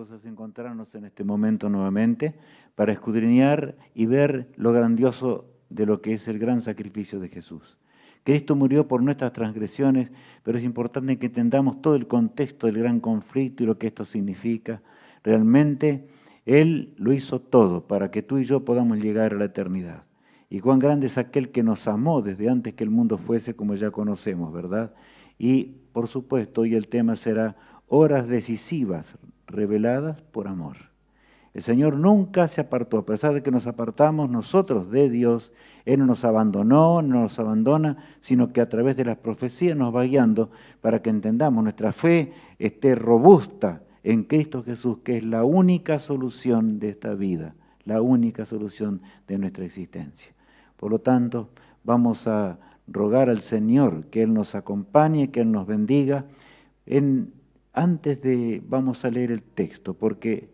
gozas encontrarnos en este momento nuevamente para escudriñar y ver lo grandioso de lo que es el gran sacrificio de Jesús. Cristo murió por nuestras transgresiones, pero es importante que entendamos todo el contexto del gran conflicto y lo que esto significa. Realmente Él lo hizo todo para que tú y yo podamos llegar a la eternidad. Y cuán grande es aquel que nos amó desde antes que el mundo fuese, como ya conocemos, ¿verdad? Y por supuesto, hoy el tema será horas decisivas reveladas por amor. El Señor nunca se apartó, a pesar de que nos apartamos nosotros de Dios. Él no nos abandonó, no nos abandona, sino que a través de las profecías nos va guiando para que entendamos nuestra fe esté robusta en Cristo Jesús, que es la única solución de esta vida, la única solución de nuestra existencia. Por lo tanto, vamos a rogar al Señor que Él nos acompañe, que Él nos bendiga. Vamos a leer el texto, porque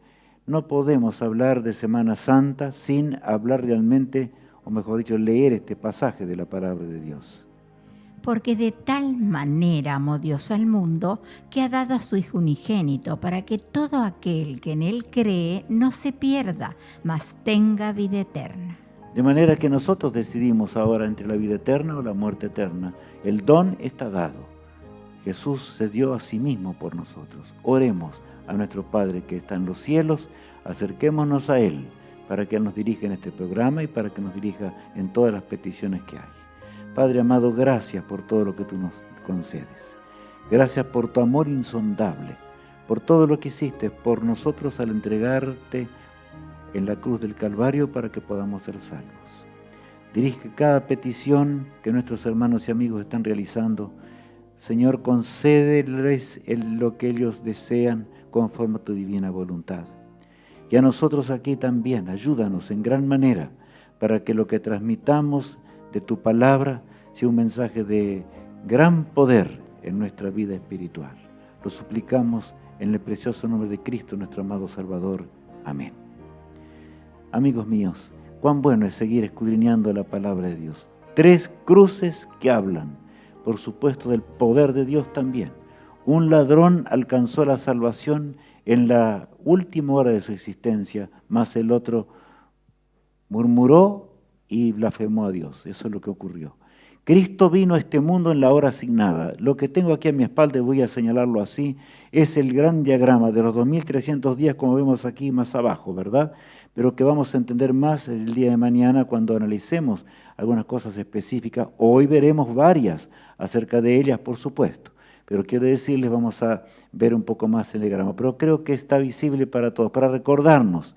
no podemos hablar de Semana Santa sin hablar realmente, o mejor dicho, leer este pasaje de la palabra de Dios. Porque de tal manera amó Dios al mundo, que ha dado a su Hijo unigénito, para que todo aquel que en Él cree no se pierda, mas tenga vida eterna. De manera que nosotros decidimos ahora entre la vida eterna o la muerte eterna. El don está dado. Jesús se dio a sí mismo por nosotros. Oremos a nuestro Padre que está en los cielos, acerquémonos a Él para que Él nos dirija en este programa y para que nos dirija en todas las peticiones que hay. Padre amado, gracias por todo lo que tú nos concedes. Gracias por tu amor insondable, por todo lo que hiciste por nosotros al entregarte en la cruz del Calvario para que podamos ser salvos. Dirige cada petición que nuestros hermanos y amigos están realizando. Señor, concédeles lo que ellos desean conforme a tu divina voluntad. Y a nosotros aquí también, ayúdanos en gran manera para que lo que transmitamos de tu palabra sea un mensaje de gran poder en nuestra vida espiritual. Lo suplicamos en el precioso nombre de Cristo, nuestro amado Salvador. Amén. Amigos míos, cuán bueno es seguir escudriñando la palabra de Dios. 3 cruces que hablan, por supuesto, del poder de Dios también. Un ladrón alcanzó la salvación en la última hora de su existencia, mas el otro murmuró y blasfemó a Dios. Eso es lo que ocurrió. Cristo vino a este mundo en la hora asignada. Lo que tengo aquí a mi espalda, voy a señalarlo así, es el gran diagrama de los 2300 días, como vemos aquí más abajo, ¿verdad? Pero que vamos a entender más el día de mañana cuando analicemos algunas cosas específicas. Hoy veremos varias acerca de ellas, por supuesto. Pero quiero decirles, vamos a ver un poco más el diagrama. Pero creo que está visible para todos, para recordarnos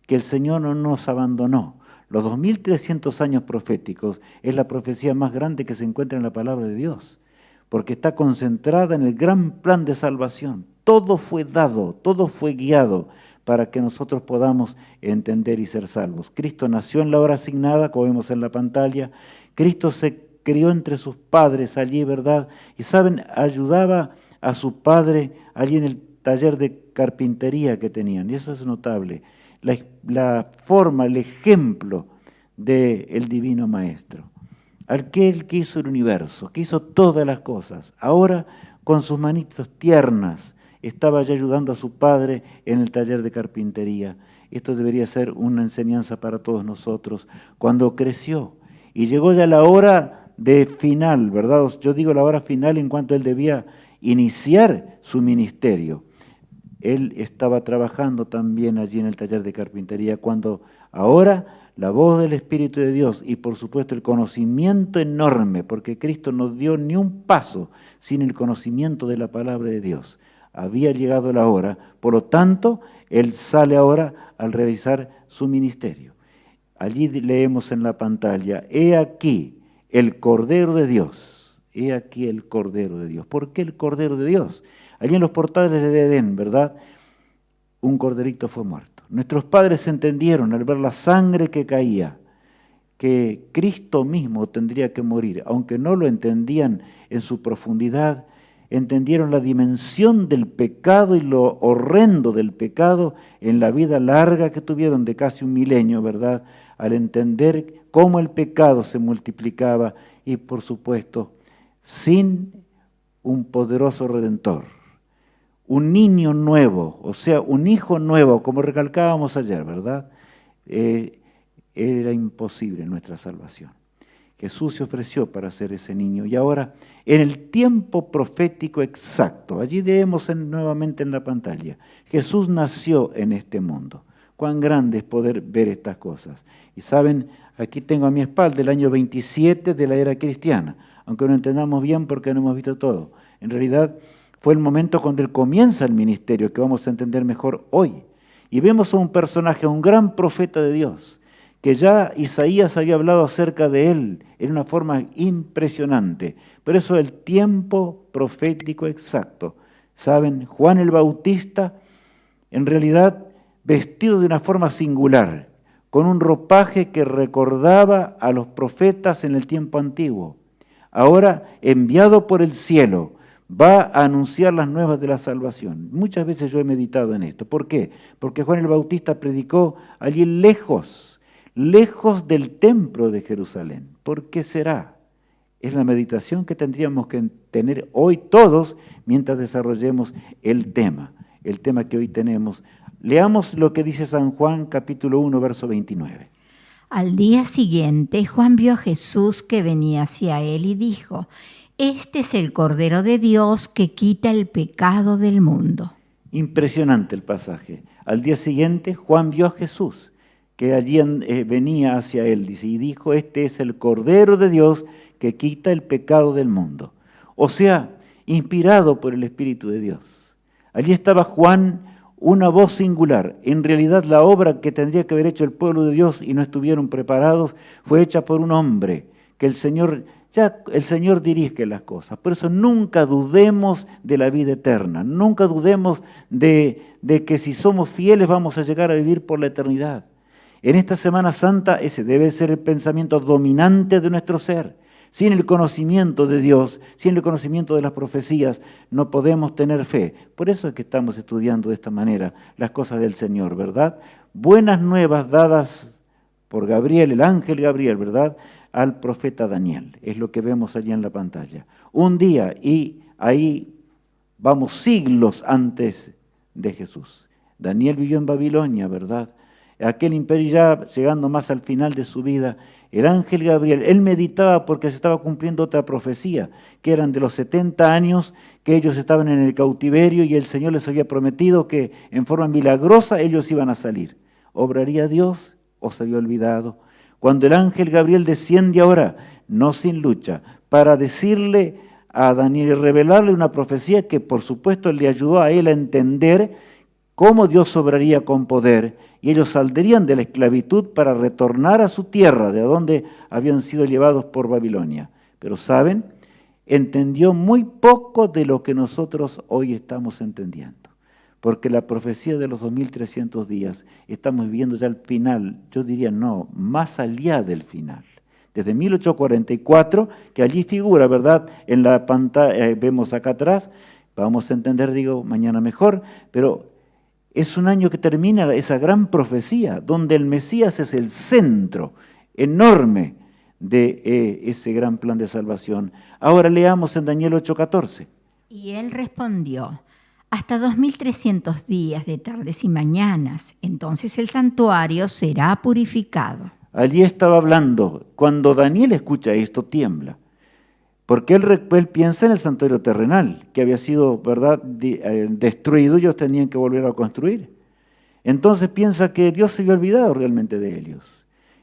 que el Señor no nos abandonó. Los 2300 años proféticos es la profecía más grande que se encuentra en la palabra de Dios, porque está concentrada en el gran plan de salvación. Todo fue dado, todo fue guiado para que nosotros podamos entender y ser salvos. Cristo nació en la hora asignada, como vemos en la pantalla. Cristo se crió entre sus padres allí, ¿verdad? Y saben, ayudaba a su padre allí en el taller de carpintería que tenían, y eso es notable. La forma, el ejemplo del divino maestro. Aquel que hizo el universo, que hizo todas las cosas. Ahora, con sus manitos tiernas, estaba ya ayudando a su padre en el taller de carpintería. Esto debería ser una enseñanza para todos nosotros. Cuando creció y llegó ya la hora de final, ¿verdad? Yo digo la hora final en cuanto él debía iniciar su ministerio. Él estaba trabajando también allí en el taller de carpintería, cuando ahora la voz del Espíritu de Dios y por supuesto el conocimiento enorme, porque Cristo no dio ni un paso sin el conocimiento de la palabra de Dios. Había llegado la hora, por lo tanto, Él sale ahora al realizar su ministerio. Allí leemos en la pantalla, he aquí el Cordero de Dios, he aquí el Cordero de Dios. ¿Por qué el Cordero de Dios? Allí en los portales de Edén, ¿verdad? Un corderito fue muerto. Nuestros padres entendieron al ver la sangre que caía, que Cristo mismo tendría que morir. Aunque no lo entendían en su profundidad, entendieron la dimensión del pecado y lo horrendo del pecado en la vida larga que tuvieron de casi 1 milenio, ¿verdad? Al entender cómo el pecado se multiplicaba y, por supuesto, sin un poderoso Redentor. un niño nuevo, o sea, un hijo nuevo, como recalcábamos ayer, ¿verdad? Era imposible nuestra salvación. Jesús se ofreció para ser ese niño y ahora en el tiempo profético exacto, allí leemos nuevamente en la pantalla, Jesús nació en este mundo. Cuán grande es poder ver estas cosas. Y saben, aquí tengo a mi espalda el año 27 de la era cristiana, aunque no entendamos bien porque no hemos visto todo. En realidad fue el momento cuando él comienza el ministerio que vamos a entender mejor hoy. Y vemos a un personaje, a un gran profeta de Dios, que ya Isaías había hablado acerca de él en una forma impresionante. Por eso el tiempo profético exacto. ¿Saben? Juan el Bautista, en realidad vestido de una forma singular, con un ropaje que recordaba a los profetas en el tiempo antiguo. Ahora, enviado por el cielo, va a anunciar las nuevas de la salvación. Muchas veces yo he meditado en esto. ¿Por qué? Porque Juan el Bautista predicó allí lejos del templo de Jerusalén. ¿Por qué será? Es la meditación que tendríamos que tener hoy todos mientras desarrollemos el tema que hoy tenemos. Leamos lo que dice San Juan capítulo 1, verso 29. Al día siguiente, Juan vio a Jesús que venía hacia él y dijo: Este es el Cordero de Dios que quita el pecado del mundo. Impresionante el pasaje. Al día siguiente, Juan vio a Jesús que allí venía hacia él, dice, y dijo: Este es el Cordero de Dios que quita el pecado del mundo. O sea, inspirado por el Espíritu de Dios. Allí estaba Juan, una voz singular. En realidad la obra que tendría que haber hecho el pueblo de Dios y no estuvieron preparados fue hecha por un hombre, que el Señor dirige las cosas. Por eso nunca dudemos de la vida eterna, nunca dudemos de que si somos fieles vamos a llegar a vivir por la eternidad. En esta Semana Santa ese debe ser el pensamiento dominante de nuestro ser. Sin el conocimiento de Dios, sin el conocimiento de las profecías, no podemos tener fe. Por eso es que estamos estudiando de esta manera las cosas del Señor, ¿verdad? Buenas nuevas dadas por Gabriel, el ángel Gabriel, ¿verdad?, al profeta Daniel. Es lo que vemos allí en la pantalla. Un día, y ahí vamos siglos antes de Jesús. Daniel vivió en Babilonia, ¿verdad? Aquel imperio ya llegando más al final de su vida. El ángel Gabriel, él meditaba porque se estaba cumpliendo otra profecía, que eran de los 70 años que ellos estaban en el cautiverio y el Señor les había prometido que en forma milagrosa ellos iban a salir. ¿Obraría Dios o se había olvidado? Cuando el ángel Gabriel desciende ahora, no sin lucha, para decirle a Daniel y revelarle una profecía que por supuesto le ayudó a él a entender cómo Dios obraría con poder y ellos saldrían de la esclavitud para retornar a su tierra, de donde habían sido llevados por Babilonia. Pero ¿saben? Entendió muy poco de lo que nosotros hoy estamos entendiendo. Porque la profecía de los 2300 días, estamos viviendo ya el final, yo diría no, más allá del final. Desde 1844, que allí figura, ¿verdad? En la pantalla, vemos acá atrás, vamos a entender, digo, mañana mejor, pero es un año que termina esa gran profecía, donde el Mesías es el centro enorme de ese gran plan de salvación. Ahora leamos en Daniel 8:14. Y él respondió: hasta 2300 días de tardes y mañanas, entonces el santuario será purificado. Allí estaba hablando, cuando Daniel escucha esto tiembla, porque él piensa en el santuario terrenal, que había sido, ¿verdad?, destruido y ellos tenían que volver a construir. Entonces piensa que Dios se había olvidado realmente de ellos.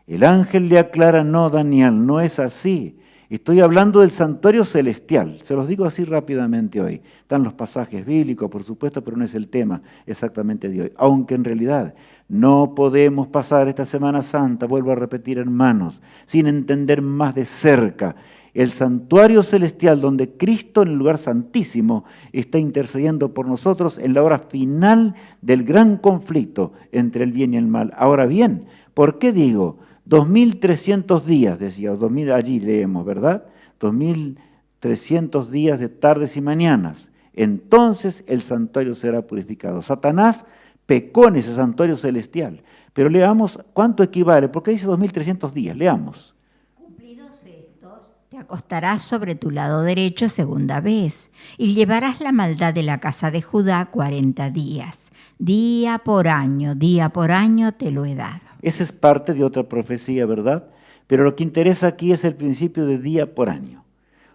El ángel le aclara: no, Daniel, no es así. Estoy hablando del santuario celestial, se los digo así rápidamente hoy. Están los pasajes bíblicos, por supuesto, pero no es el tema exactamente de hoy. Aunque en realidad no podemos pasar esta Semana Santa, vuelvo a repetir, hermanos, sin entender más de cerca el santuario celestial donde Cristo en el lugar santísimo está intercediendo por nosotros en la hora final del gran conflicto entre el bien y el mal. Ahora bien, ¿por qué digo 2300 días, decía, 2000, allí leemos, ¿verdad? 2300 días de tardes y mañanas. Entonces el santuario será purificado. Satanás pecó en ese santuario celestial. Pero leamos cuánto equivale, porque dice 2300 días, leamos. Cumplidos estos, Te acostarás sobre tu lado derecho segunda vez, y llevarás la maldad de la casa de Judá 40 días. Día por año te lo he dado. Esa es parte de otra profecía, ¿verdad? Pero lo que interesa aquí es el principio de día por año.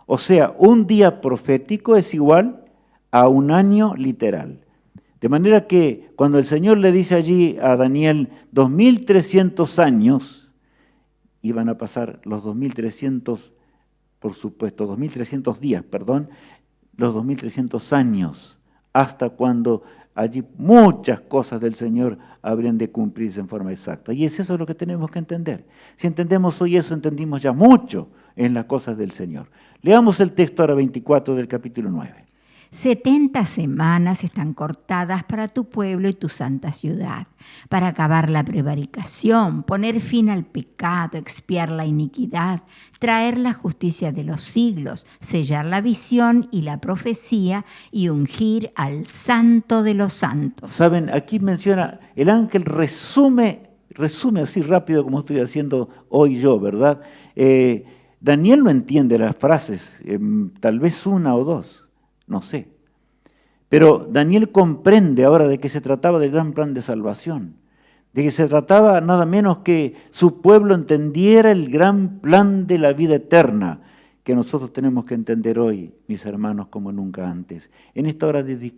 O sea, un día profético es igual a un año literal. De manera que cuando el Señor le dice allí a Daniel 2300 años, iban a pasar los 2300, por supuesto, 2300 días, perdón, los 2300 años, hasta cuando allí muchas cosas del Señor habrían de cumplirse en forma exacta. Y es eso lo que tenemos que entender. Si entendemos hoy eso, entendimos ya mucho en las cosas del Señor. Leamos el texto ahora 24 del capítulo 9. 70 semanas están cortadas para tu pueblo y tu santa ciudad, para acabar la prevaricación, poner fin al pecado, expiar la iniquidad, traer la justicia de los siglos, sellar la visión y la profecía y ungir al santo de los santos. Saben, aquí menciona, el ángel resume así rápido como estoy haciendo hoy yo, ¿verdad? Daniel no entiende las frases, tal vez una o dos. No sé. Pero Daniel comprende ahora de que se trataba del gran plan de salvación, de que se trataba nada menos que su pueblo entendiera el gran plan de la vida eterna, que nosotros tenemos que entender hoy, mis hermanos, como nunca antes. En esta hora de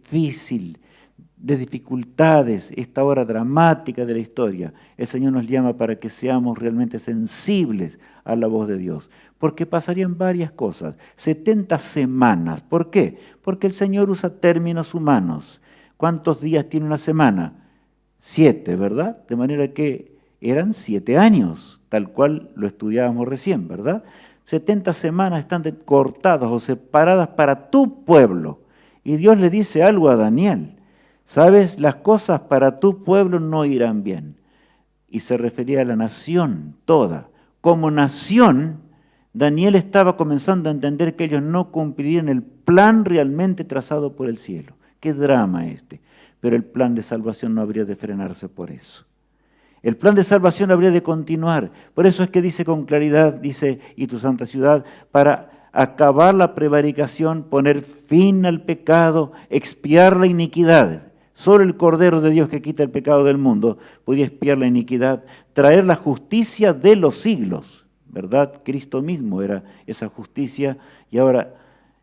dificultades, esta hora dramática de la historia, el Señor nos llama para que seamos realmente sensibles a la voz de Dios. Porque pasarían varias cosas. 70 semanas. ¿Por qué? Porque el Señor usa términos humanos. ¿Cuántos días tiene una semana? 7, ¿verdad? De manera que eran 7 años, tal cual lo estudiábamos recién, ¿verdad? 70 semanas están cortadas o separadas para tu pueblo. Y Dios le dice algo a Daniel. ¿Sabes? Las cosas para tu pueblo no irán bien. Y se refería a la nación toda. Como nación, Daniel estaba comenzando a entender que ellos no cumplirían el plan realmente trazado por el cielo. Qué drama este. Pero el plan de salvación no habría de frenarse por eso. El plan de salvación habría de continuar. Por eso es que dice con claridad, dice, y tu santa ciudad, para acabar la prevaricación, poner fin al pecado, expiar la iniquidad. Solo el Cordero de Dios que quita el pecado del mundo podía expiar la iniquidad, traer la justicia de los siglos. ¿Verdad? Cristo mismo era esa justicia y ahora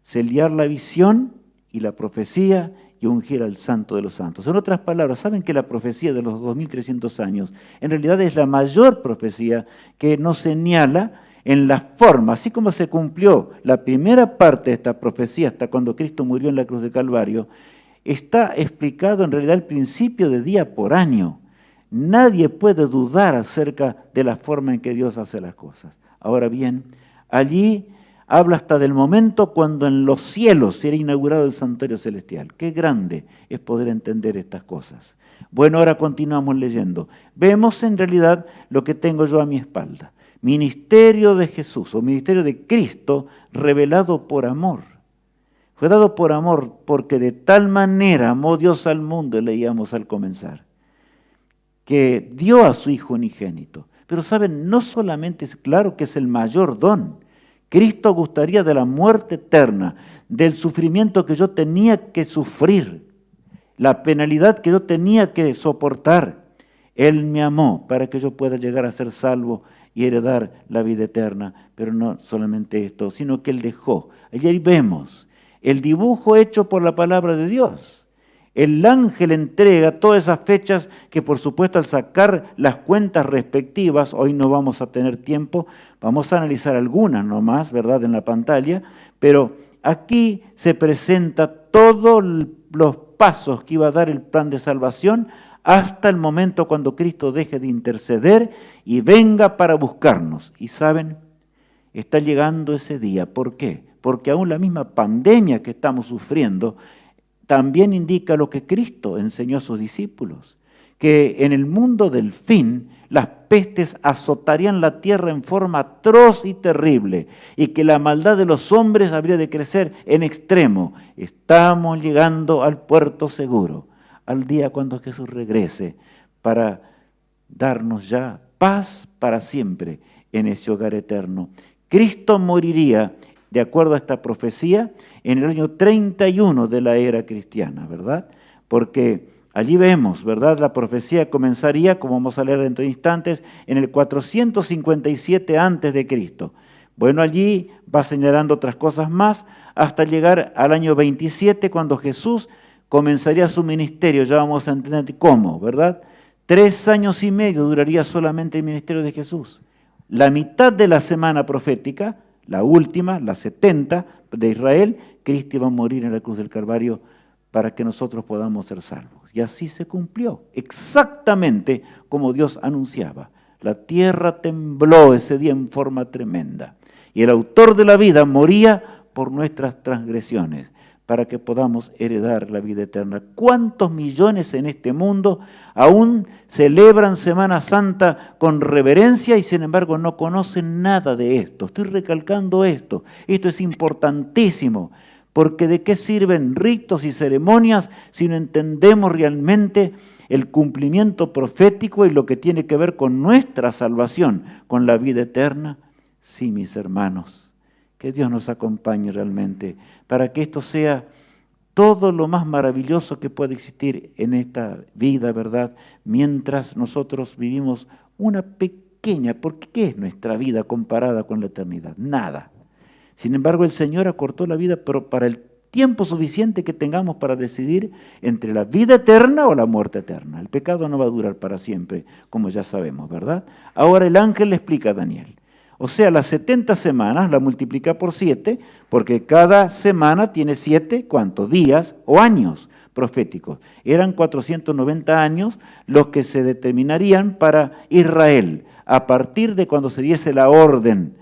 sellar la visión y la profecía y ungir al santo de los santos. En otras palabras, ¿saben que la profecía de los 2300 años en realidad es la mayor profecía que nos señala en la forma, así como se cumplió la primera parte de esta profecía hasta cuando Cristo murió en la cruz de Calvario, está explicado en realidad el principio de día por año. Nadie puede dudar acerca de la forma en que Dios hace las cosas. Ahora bien, allí habla hasta del momento cuando en los cielos será inaugurado el santuario celestial. Qué grande es poder entender estas cosas. Bueno, ahora continuamos leyendo. Vemos en realidad lo que tengo yo a mi espalda. Ministerio de Jesús o ministerio de Cristo revelado por amor. Fue dado por amor porque de tal manera amó Dios al mundo, leíamos al comenzar, que dio a su Hijo unigénito. Pero saben, no solamente es claro que es el mayor don. Cristo gustaría de la muerte eterna, del sufrimiento que yo tenía que sufrir, la penalidad que yo tenía que soportar. Él me amó para que yo pueda llegar a ser salvo y heredar la vida eterna. Pero no solamente esto, sino que Él dejó. Allí vemos el dibujo hecho por la palabra de Dios. El ángel entrega todas esas fechas que, por supuesto, al sacar las cuentas respectivas, hoy no vamos a tener tiempo, vamos a analizar algunas nomás, ¿verdad?, en la pantalla, pero aquí se presenta todos los pasos que iba a dar el plan de salvación hasta el momento cuando Cristo deje de interceder y venga para buscarnos. Y saben, está llegando ese día. ¿Por qué? Porque aún la misma pandemia que estamos sufriendo también indica lo que Cristo enseñó a sus discípulos, que en el mundo del fin las pestes azotarían la tierra en forma atroz y terrible y que la maldad de los hombres habría de crecer en extremo. Estamos llegando al puerto seguro, al día cuando Jesús regrese para darnos ya paz para siempre en ese hogar eterno. Cristo moriría, de acuerdo a esta profecía, en el año 31 de la era cristiana, ¿verdad? Porque allí vemos, ¿verdad? La profecía comenzaría, como vamos a leer dentro de instantes, en el 457 antes de Cristo. Bueno, allí va señalando otras cosas más hasta llegar al año 27, cuando Jesús comenzaría su ministerio. Ya vamos a entender cómo, ¿verdad? 3 años y medio duraría solamente el ministerio de Jesús. La mitad de la semana profética, la última, la 70 de Israel, Cristo iba a morir en la cruz del Calvario para que nosotros podamos ser salvos. Y así se cumplió, exactamente como Dios anunciaba. La tierra tembló ese día en forma tremenda. Y el autor de la vida moría por nuestras transgresiones, para que podamos heredar la vida eterna. ¿Cuántos millones en este mundo aún celebran Semana Santa con reverencia y sin embargo no conocen nada de esto? Estoy recalcando esto. Esto es importantísimo, porque ¿de qué sirven ritos y ceremonias si no entendemos realmente el cumplimiento profético y lo que tiene que ver con nuestra salvación, con la vida eterna? Sí, mis hermanos. Que Dios nos acompañe realmente para que esto sea todo lo más maravilloso que puede existir en esta vida, ¿verdad? Mientras nosotros vivimos una pequeña, porque ¿qué es nuestra vida comparada con la eternidad? Nada. Sin embargo, el Señor acortó la vida, pero para el tiempo suficiente que tengamos para decidir entre la vida eterna o la muerte eterna. El pecado no va a durar para siempre, como ya sabemos, ¿verdad? Ahora el ángel le explica a Daniel. O sea, las 70 semanas la multiplica por 7, porque cada semana tiene 7, ¿cuántos? Días o años proféticos. Eran 490 años los que se determinarían para Israel, a partir de cuando se diese la orden.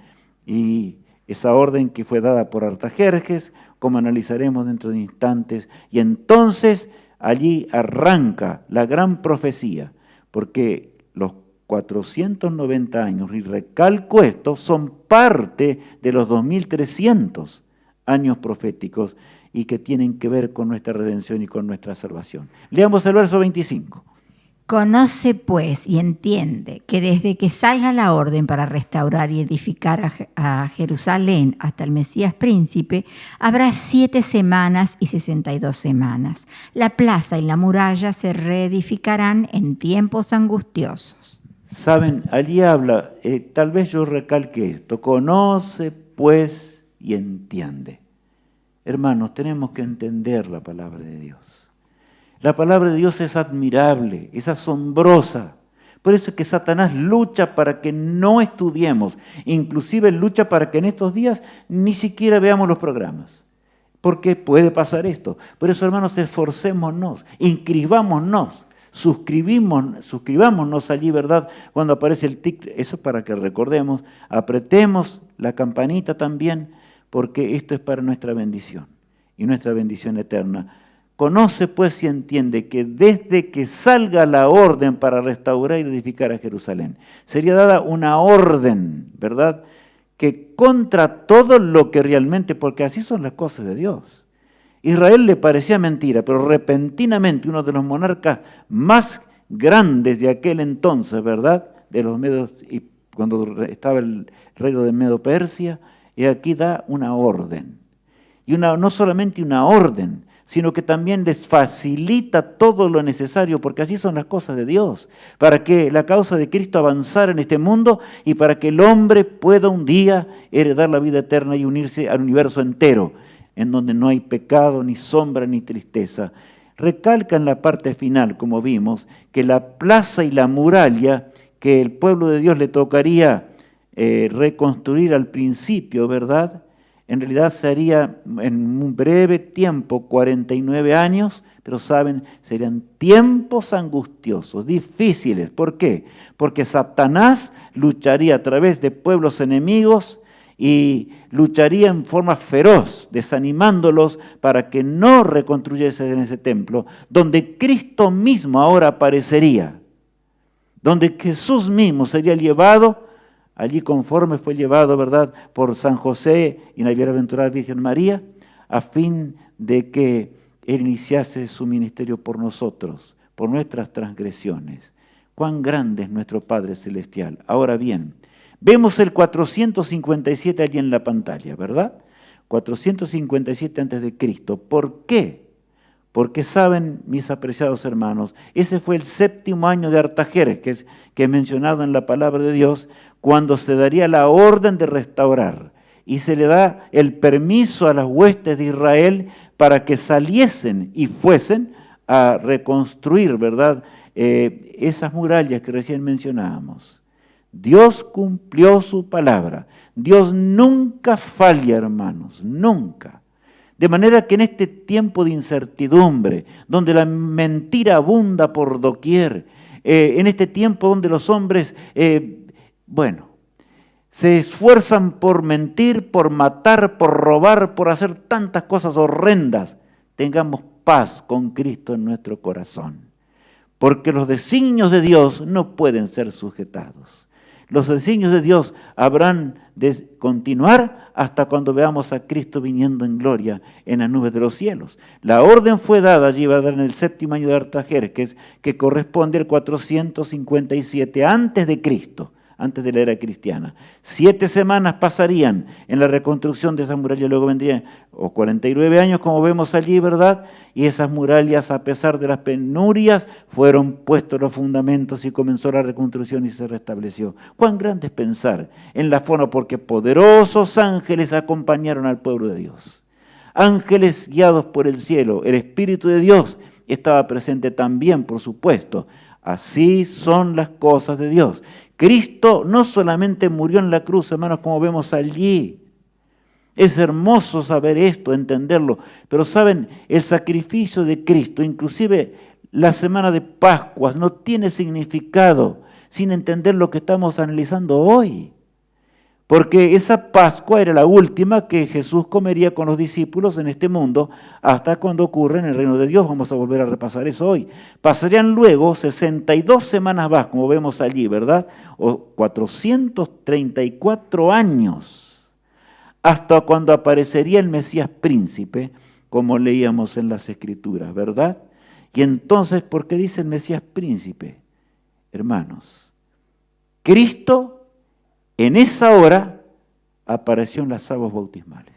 Y esa orden que fue dada por Artajerjes, como analizaremos dentro de instantes. Y entonces allí arranca la gran profecía, porque los 490 años, y recalco esto, son parte de los 2300 años proféticos y que tienen que ver con nuestra redención y con nuestra salvación. Leamos el verso 25. Conoce pues y entiende que desde que salga la orden para restaurar y edificar a Jerusalén hasta el Mesías príncipe, habrá 7 semanas y 62 semanas. La plaza y la muralla se reedificarán en tiempos angustiosos. Saben, allí habla, tal vez yo recalque esto, conoce pues y entiende. Hermanos, tenemos que entender la palabra de Dios. La palabra de Dios es admirable, es asombrosa. Por eso es que Satanás lucha para que no estudiemos, inclusive lucha para que en estos días ni siquiera veamos los programas. Porque puede pasar esto. Por eso, hermanos, esforcémonos, inscribámonos. Suscribámonos allí, ¿verdad? Cuando aparece el tic, eso para que recordemos, apretemos la campanita también, porque esto es para nuestra bendición y nuestra bendición eterna. Conoce pues y entiende que desde que salga la orden para restaurar y edificar a Jerusalén, sería dada una orden, ¿verdad? Que contra todo lo que realmente, porque así son las cosas de Dios. Israel le parecía mentira, pero repentinamente uno de los monarcas más grandes de aquel entonces, ¿verdad? De los medios, y cuando estaba el reino de Medo-Persia, y aquí da una orden. Y no solamente una orden, sino que también les facilita todo lo necesario, porque así son las cosas de Dios, para que la causa de Cristo avanzara en este mundo y para que el hombre pueda un día heredar la vida eterna y unirse al universo entero, en donde no hay pecado, ni sombra, ni tristeza. Recalca en la parte final, como vimos, que la plaza y la muralla que el pueblo de Dios le tocaría reconstruir al principio, ¿verdad? En realidad se haría en un breve tiempo, 49 años, pero saben, serían tiempos angustiosos, difíciles. ¿Por qué? Porque Satanás lucharía a través de pueblos enemigos y lucharía en forma feroz, desanimándolos para que no reconstruyesen ese templo, donde Cristo mismo ahora aparecería, donde Jesús mismo sería llevado, allí conforme fue llevado, ¿verdad?, por San José y la bienaventurada Virgen María, a fin de que Él iniciase su ministerio por nosotros, por nuestras transgresiones. Cuán grande es nuestro Padre Celestial. Ahora bien, Vemos el 457 allí en la pantalla, ¿verdad? 457 antes de Cristo. ¿Por qué? Porque saben, mis apreciados hermanos, ese fue el 7º año de Artajerjes, que es mencionado en la palabra de Dios, cuando se daría la orden de restaurar y se le da el permiso a las huestes de Israel para que saliesen y fuesen a reconstruir, ¿verdad?, esas murallas que recién mencionábamos. Dios cumplió su palabra. Dios nunca falla, hermanos, nunca. De manera que en este tiempo de incertidumbre, donde la mentira abunda por doquier, en este tiempo donde los hombres, se esfuerzan por mentir, por matar, por robar, por hacer tantas cosas horrendas, tengamos paz con Cristo en nuestro corazón. Porque los designios de Dios no pueden ser sujetados. Los designios de Dios habrán de continuar hasta cuando veamos a Cristo viniendo en gloria en las nubes de los cielos. La orden fue dada allí, ¿verdad?, en el 7º año de Artajerjes, que corresponde al 457 antes de Cristo, antes de la era cristiana. 7 semanas pasarían en la reconstrucción de esas murallas, luego vendrían, o 49 años como vemos allí, ¿verdad? Y esas murallas, a pesar de las penurias, fueron puestos los fundamentos y comenzó la reconstrucción y se restableció. Cuán grande es pensar en la forma, porque poderosos ángeles acompañaron al pueblo de Dios. Ángeles guiados por el cielo, el Espíritu de Dios estaba presente también, por supuesto. Así son las cosas de Dios. Cristo no solamente murió en la cruz, hermanos, como vemos allí. Es hermoso saber esto, entenderlo. Pero saben, el sacrificio de Cristo, inclusive la semana de Pascuas, no tiene significado sin entender lo que estamos analizando hoy. Porque esa Pascua era la última que Jesús comería con los discípulos en este mundo hasta cuando ocurre en el reino de Dios. Vamos a volver a repasar eso hoy. Pasarían luego 62 semanas más, como vemos allí, ¿verdad? O 434 años, hasta cuando aparecería el Mesías príncipe, como leíamos en las Escrituras, ¿verdad? Y entonces, ¿por qué dice el Mesías príncipe? Hermanos, Cristo en esa hora apareció en las aguas bautismales,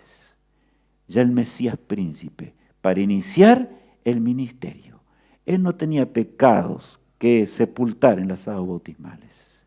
ya el Mesías príncipe, para iniciar el ministerio. Él no tenía pecados que sepultar en las aguas bautismales,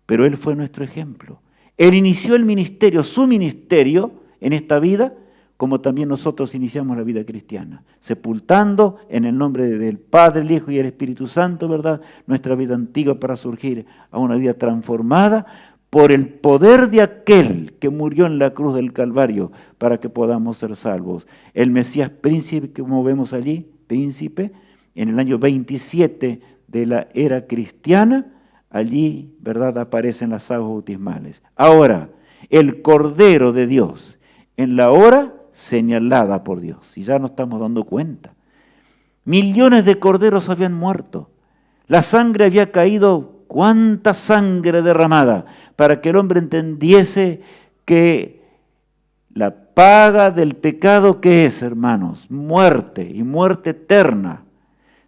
pero Él fue nuestro ejemplo. Él inició el ministerio, su ministerio en esta vida, como también nosotros iniciamos la vida cristiana, sepultando en el nombre del Padre, el Hijo y el Espíritu Santo, ¿verdad?, nuestra vida antigua para surgir a una vida transformada por el poder de aquel que murió en la cruz del Calvario para que podamos ser salvos. El Mesías príncipe, como vemos allí, príncipe, en el año 27 de la era cristiana, allí, ¿verdad?, aparecen las aguas bautismales. Ahora, el Cordero de Dios, en la hora señalada por Dios, y ya nos estamos dando cuenta. Millones de corderos habían muerto, la sangre había caído. ¿Cuánta sangre derramada para que el hombre entendiese que la paga del pecado que es, hermanos? Muerte y muerte eterna.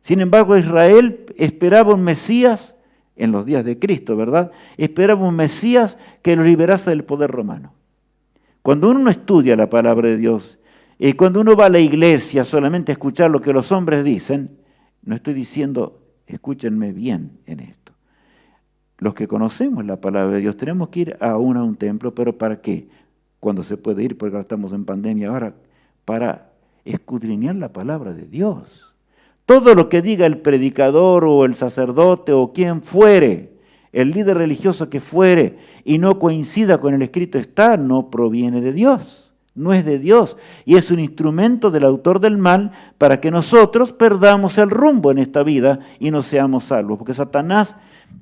Sin embargo, Israel esperaba un Mesías en los días de Cristo, ¿verdad? Esperaba un Mesías que lo liberase del poder romano. Cuando uno no estudia la palabra de Dios y cuando uno va a la iglesia solamente a escuchar lo que los hombres dicen, no estoy diciendo, escúchenme bien en esto. Los que conocemos la palabra de Dios tenemos que ir a un templo, pero ¿para qué? Cuando se puede ir, porque ahora estamos en pandemia, ahora para escudriñar la palabra de Dios. Todo lo que diga el predicador o el sacerdote o quien fuere, el líder religioso que fuere, y no coincida con el escrito está, no proviene de Dios, no es de Dios, y es un instrumento del autor del mal para que nosotros perdamos el rumbo en esta vida y no seamos salvos, porque Satanás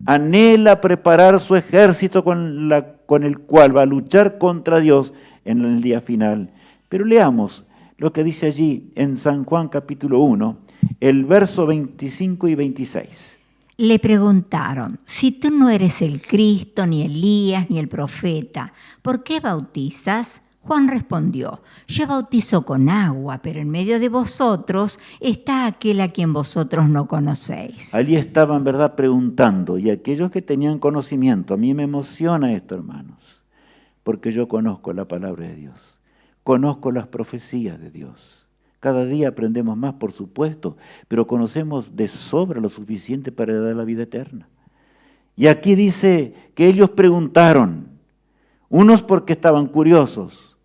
anhela preparar su ejército con el cual va a luchar contra Dios en el día final. Pero leamos lo que dice allí en San Juan capítulo 1, el verso 25 y 26. Le preguntaron, si tú no eres el Cristo, ni Elías, ni el profeta, ¿por qué bautizas? Juan respondió: yo bautizo con agua, pero en medio de vosotros está aquel a quien vosotros no conocéis. Allí estaban, ¿verdad?, preguntando, y aquellos que tenían conocimiento, a mí me emociona esto, hermanos, porque yo conozco la palabra de Dios, conozco las profecías de Dios. Cada día aprendemos más, por supuesto, pero conocemos de sobra lo suficiente para dar la vida eterna. Y aquí dice que ellos preguntaron, unos porque estaban curiosos,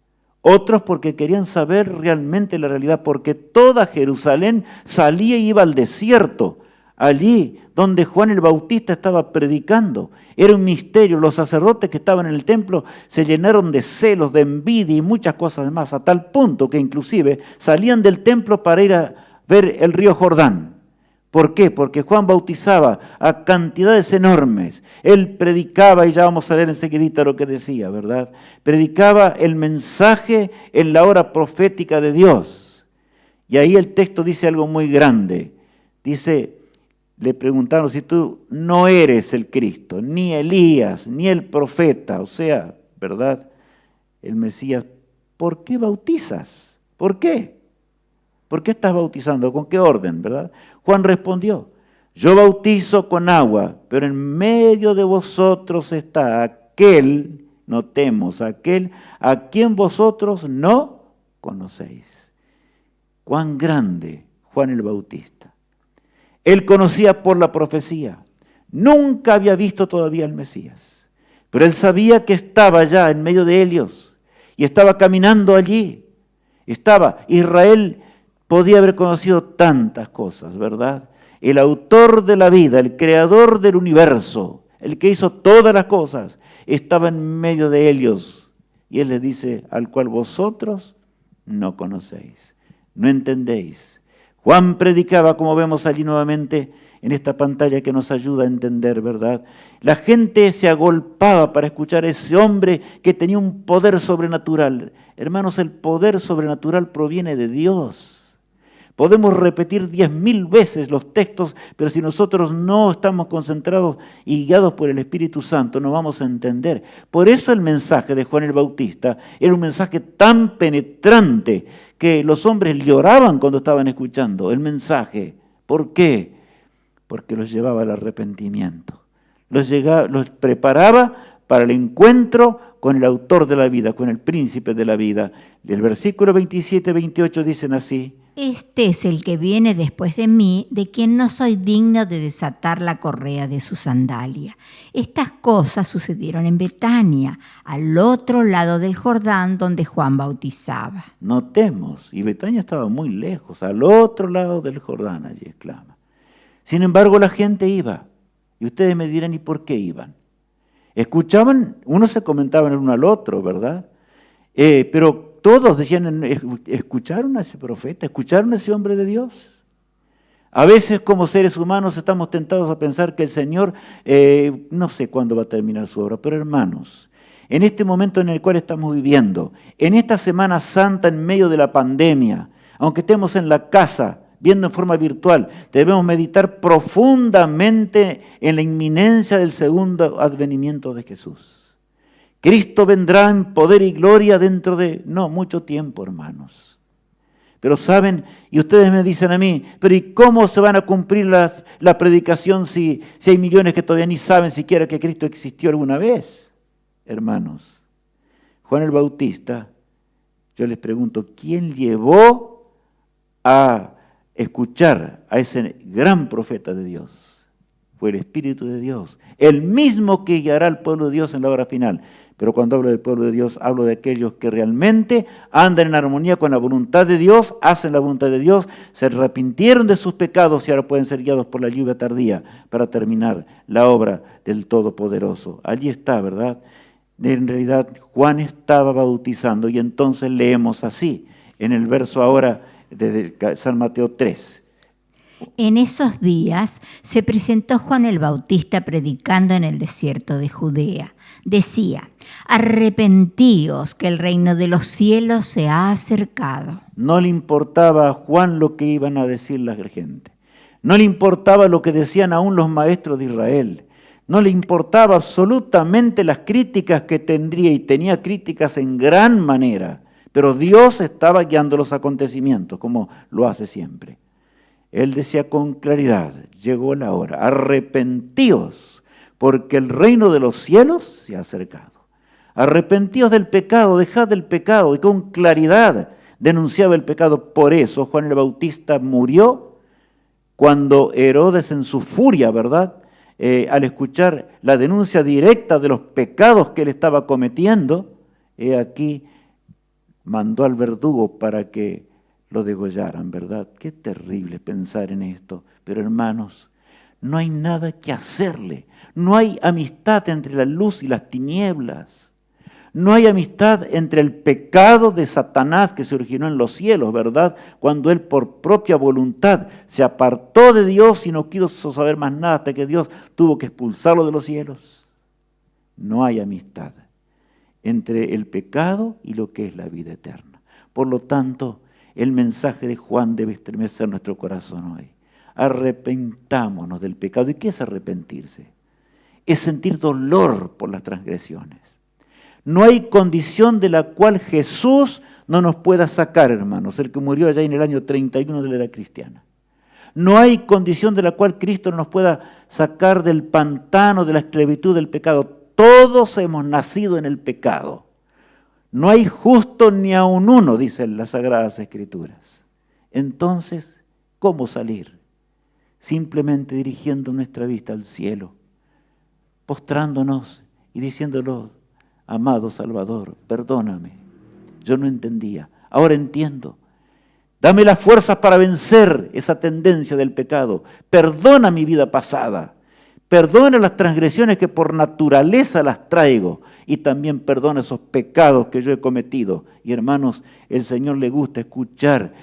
otros porque querían saber realmente la realidad, porque toda Jerusalén salía y iba al desierto, allí donde Juan el Bautista estaba predicando. Era un misterio, los sacerdotes que estaban en el templo se llenaron de celos, de envidia y muchas cosas más, a tal punto que inclusive salían del templo para ir a ver el río Jordán. ¿Por qué? Porque Juan bautizaba a cantidades enormes. Él predicaba, y ya vamos a leer enseguidita lo que decía, ¿verdad? Predicaba el mensaje en la hora profética de Dios. Y ahí el texto dice algo muy grande. Dice, le preguntaron si tú no eres el Cristo, ni Elías, ni el profeta, o sea, ¿verdad? El Mesías, ¿por qué bautizas? ¿Por qué? ¿Por qué estás bautizando? ¿Con qué orden, verdad? Juan respondió, yo bautizo con agua, pero en medio de vosotros está aquel, notemos, aquel a quien vosotros no conocéis. Cuán grande Juan el Bautista. Él conocía por la profecía, nunca había visto todavía al Mesías, pero él sabía que estaba ya en medio de ellos y estaba caminando allí. Israel podía haber conocido tantas cosas, ¿verdad? El autor de la vida, el creador del universo, el que hizo todas las cosas, estaba en medio de ellos. Y él les dice, al cual vosotros no conocéis, no entendéis. Juan predicaba, como vemos allí nuevamente en esta pantalla que nos ayuda a entender, ¿verdad? La gente se agolpaba para escuchar a ese hombre que tenía un poder sobrenatural. Hermanos, el poder sobrenatural proviene de Dios. Podemos repetir 10,000 veces los textos, pero si nosotros no estamos concentrados y guiados por el Espíritu Santo, no vamos a entender. Por eso el mensaje de Juan el Bautista era un mensaje tan penetrante que los hombres lloraban cuando estaban escuchando el mensaje. ¿Por qué? Porque los llevaba al arrepentimiento. Los preparaba para el encuentro con el autor de la vida, con el príncipe de la vida. El versículo 27-28 dicen así. Este es el que viene después de mí, de quien no soy digno de desatar la correa de su sandalia. Estas cosas sucedieron en Betania, al otro lado del Jordán, donde Juan bautizaba. Notemos, y Betania estaba muy lejos, al otro lado del Jordán, allí exclama. Sin embargo, la gente iba, y ustedes me dirán, ¿y por qué iban? Escuchaban, unos se comentaban el uno al otro, ¿verdad? Pero todos decían, ¿escucharon a ese profeta? ¿Escucharon a ese hombre de Dios? A veces como seres humanos estamos tentados a pensar que el Señor no sé cuándo va a terminar su obra, pero hermanos, en este momento en el cual estamos viviendo, en esta Semana Santa en medio de la pandemia, aunque estemos en la casa, viendo en forma virtual, debemos meditar profundamente en la inminencia del segundo advenimiento de Jesús. Cristo vendrá en poder y gloria dentro de, no, mucho tiempo, hermanos. Pero saben, y ustedes me dicen a mí, pero ¿y cómo se van a cumplir la predicación si hay millones que todavía ni saben siquiera que Cristo existió alguna vez? Hermanos, Juan el Bautista, yo les pregunto, ¿quién llevó a escuchar a ese gran profeta de Dios? Fue el Espíritu de Dios, el mismo que guiará al pueblo de Dios en la hora final. Pero cuando hablo del pueblo de Dios, hablo de aquellos que realmente andan en armonía con la voluntad de Dios, hacen la voluntad de Dios, se arrepintieron de sus pecados y ahora pueden ser guiados por la lluvia tardía para terminar la obra del Todopoderoso. Allí está, ¿verdad? En realidad, Juan estaba bautizando y entonces leemos así, en el verso ahora de San Mateo 3. En esos días se presentó Juan el Bautista predicando en el desierto de Judea. Decía, arrepentíos que el reino de los cielos se ha acercado. No le importaba a Juan lo que iban a decir la gente. No le importaba lo que decían aún los maestros de Israel. No le importaba absolutamente las críticas que tendría, y tenía críticas en gran manera, pero Dios estaba guiando los acontecimientos, como lo hace siempre. Él decía con claridad, llegó la hora, arrepentíos, porque el reino de los cielos se ha acercado. Arrepentíos del pecado, dejad el pecado, y con claridad denunciaba el pecado. Por eso Juan el Bautista murió cuando Herodes, en su furia, ¿verdad?, al escuchar la denuncia directa de los pecados que él estaba cometiendo, aquí mandó al verdugo para que lo degollaran, ¿verdad? Qué terrible pensar en esto. Pero hermanos, no hay nada que hacerle. No hay amistad entre la luz y las tinieblas. No hay amistad entre el pecado de Satanás que se originó en los cielos, ¿verdad? Cuando él por propia voluntad se apartó de Dios y no quiso saber más nada hasta que Dios tuvo que expulsarlo de los cielos. No hay amistad entre el pecado y lo que es la vida eterna. Por lo tanto, el mensaje de Juan debe estremecer nuestro corazón hoy. Arrepentámonos del pecado. ¿Y qué es arrepentirse? Es sentir dolor por las transgresiones. No hay condición de la cual Jesús no nos pueda sacar, hermanos. El que murió allá en el año 31 de la era cristiana. No hay condición de la cual Cristo no nos pueda sacar del pantano, de la esclavitud del pecado. Todos hemos nacido en el pecado. No hay justo ni aun uno, dicen las Sagradas Escrituras. Entonces, ¿cómo salir? Simplemente dirigiendo nuestra vista al cielo, postrándonos y diciéndolo: amado Salvador, perdóname, yo no entendía, ahora entiendo. Dame las fuerzas para vencer esa tendencia del pecado. Perdona mi vida pasada. Perdona las transgresiones que por naturaleza las traigo. Y también perdona esos pecados que yo he cometido. Y hermanos, el Señor le gusta escuchar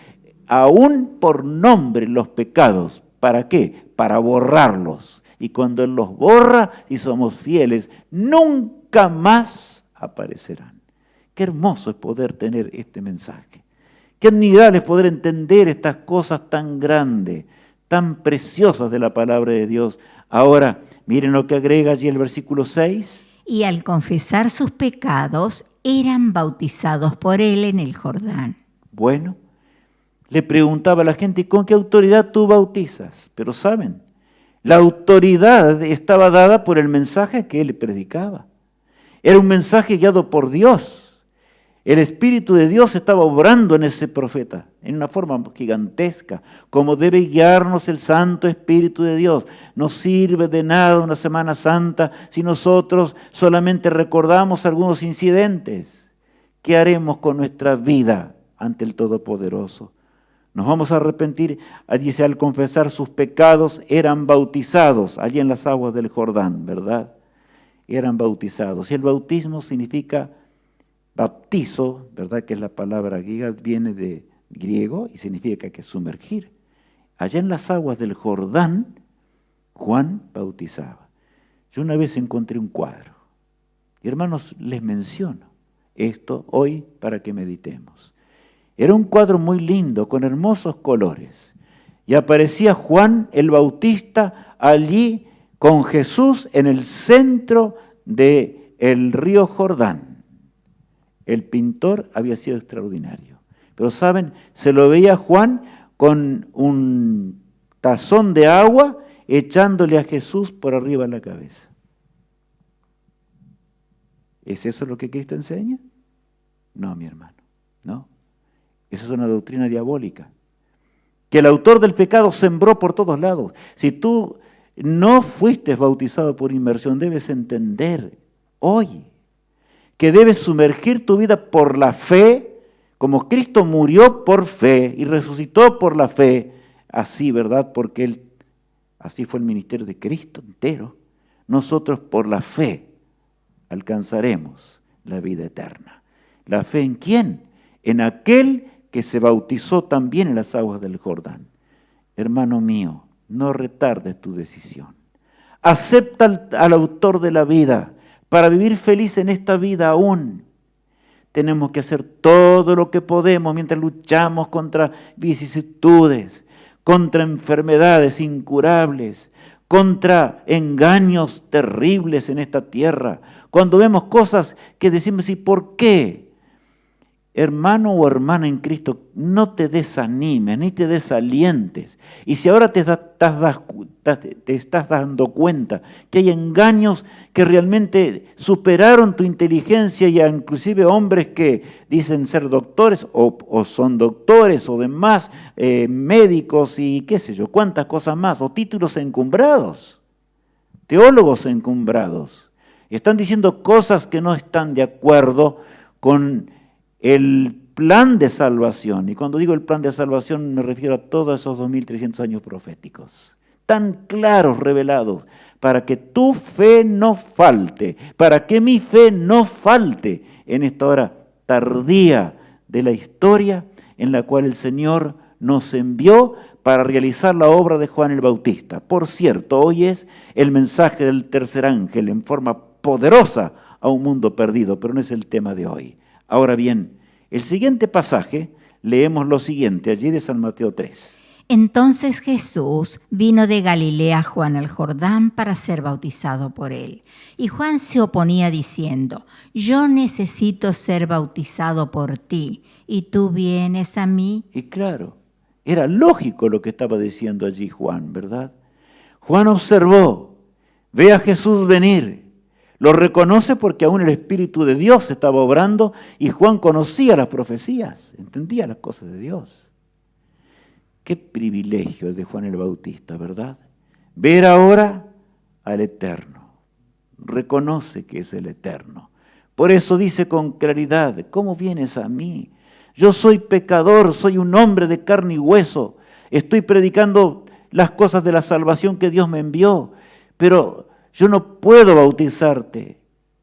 aún por nombre los pecados. ¿Para qué? Para borrarlos. Y cuando Él los borra y somos fieles, nunca más aparecerán. Qué hermoso es poder tener este mensaje. Qué admirable es poder entender estas cosas tan grandes, tan preciosas de la palabra de Dios. Ahora, miren lo que agrega allí el versículo 6. Y al confesar sus pecados, eran bautizados por él en el Jordán. Bueno, le preguntaba a la gente: ¿y con qué autoridad tú bautizas? Pero saben, la autoridad estaba dada por el mensaje que él predicaba. Era un mensaje guiado por Dios. El Espíritu de Dios estaba obrando en ese profeta, en una forma gigantesca, como debe guiarnos el Santo Espíritu de Dios. No sirve de nada una Semana Santa si nosotros solamente recordamos algunos incidentes. ¿Qué haremos con nuestra vida ante el Todopoderoso? Nos vamos a arrepentir. Dice, al confesar sus pecados eran bautizados allí en las aguas del Jordán, ¿verdad? Eran bautizados. Y el bautismo significa baptizo, ¿verdad? Que es la palabra griega, viene de griego y significa que sumergir. Allá en las aguas del Jordán, Juan bautizaba. Yo una vez encontré un cuadro. Y hermanos, les menciono esto hoy para que meditemos. Era un cuadro muy lindo, con hermosos colores. Y aparecía Juan el Bautista allí con Jesús en el centro del río Jordán. El pintor había sido extraordinario. Pero saben, se lo veía Juan con un tazón de agua echándole a Jesús por arriba de la cabeza. ¿Es eso lo que Cristo enseña? No, mi hermano, no. Esa es una doctrina diabólica. Que el autor del pecado sembró por todos lados. Si tú no fuiste bautizado por inmersión, debes entender hoy que debes sumergir tu vida por la fe, como Cristo murió por fe y resucitó por la fe, así, ¿verdad? Porque así fue el ministerio de Cristo entero. Nosotros por la fe alcanzaremos la vida eterna. ¿La fe en quién? En aquel que se bautizó también en las aguas del Jordán. Hermano mío, no retardes tu decisión. Acepta al autor de la vida para vivir feliz en esta vida aún. Tenemos que hacer todo lo que podemos mientras luchamos contra vicisitudes, contra enfermedades incurables, contra engaños terribles en esta tierra, cuando vemos cosas que decimos, ¿y por qué? Hermano o hermana en Cristo, no te desanimes ni te desalientes. Y si ahora te estás dando cuenta que hay engaños que realmente superaron tu inteligencia y inclusive hombres que dicen ser doctores o son doctores o demás, médicos y qué sé yo, cuántas cosas más, o títulos encumbrados, teólogos encumbrados, están diciendo cosas que no están de acuerdo con el plan de salvación. Y cuando digo el plan de salvación me refiero a todos esos 2300 años proféticos, tan claros, revelados, para que tu fe no falte, para que mi fe no falte en esta hora tardía de la historia en la cual el Señor nos envió para realizar la obra de Juan el Bautista. Por cierto, hoy es el mensaje del tercer ángel en forma poderosa a un mundo perdido, pero no es el tema de hoy. Ahora bien, el siguiente pasaje, leemos lo siguiente, allí de San Mateo 3. Entonces Jesús vino de Galilea a Juan al Jordán para ser bautizado por él. Y Juan se oponía diciendo, yo necesito ser bautizado por ti, y tú vienes a mí. Y claro, era lógico lo que estaba diciendo allí Juan, ¿verdad? Juan observó, ve a Jesús venir. Lo reconoce porque aún el Espíritu de Dios estaba obrando y Juan conocía las profecías, entendía las cosas de Dios. Qué privilegio el de Juan el Bautista, ¿verdad? Ver ahora al Eterno. Reconoce que es el Eterno. Por eso dice con claridad, ¿cómo vienes a mí? Yo soy pecador, soy un hombre de carne y hueso. Estoy predicando las cosas de la salvación que Dios me envió, pero yo no puedo bautizarte.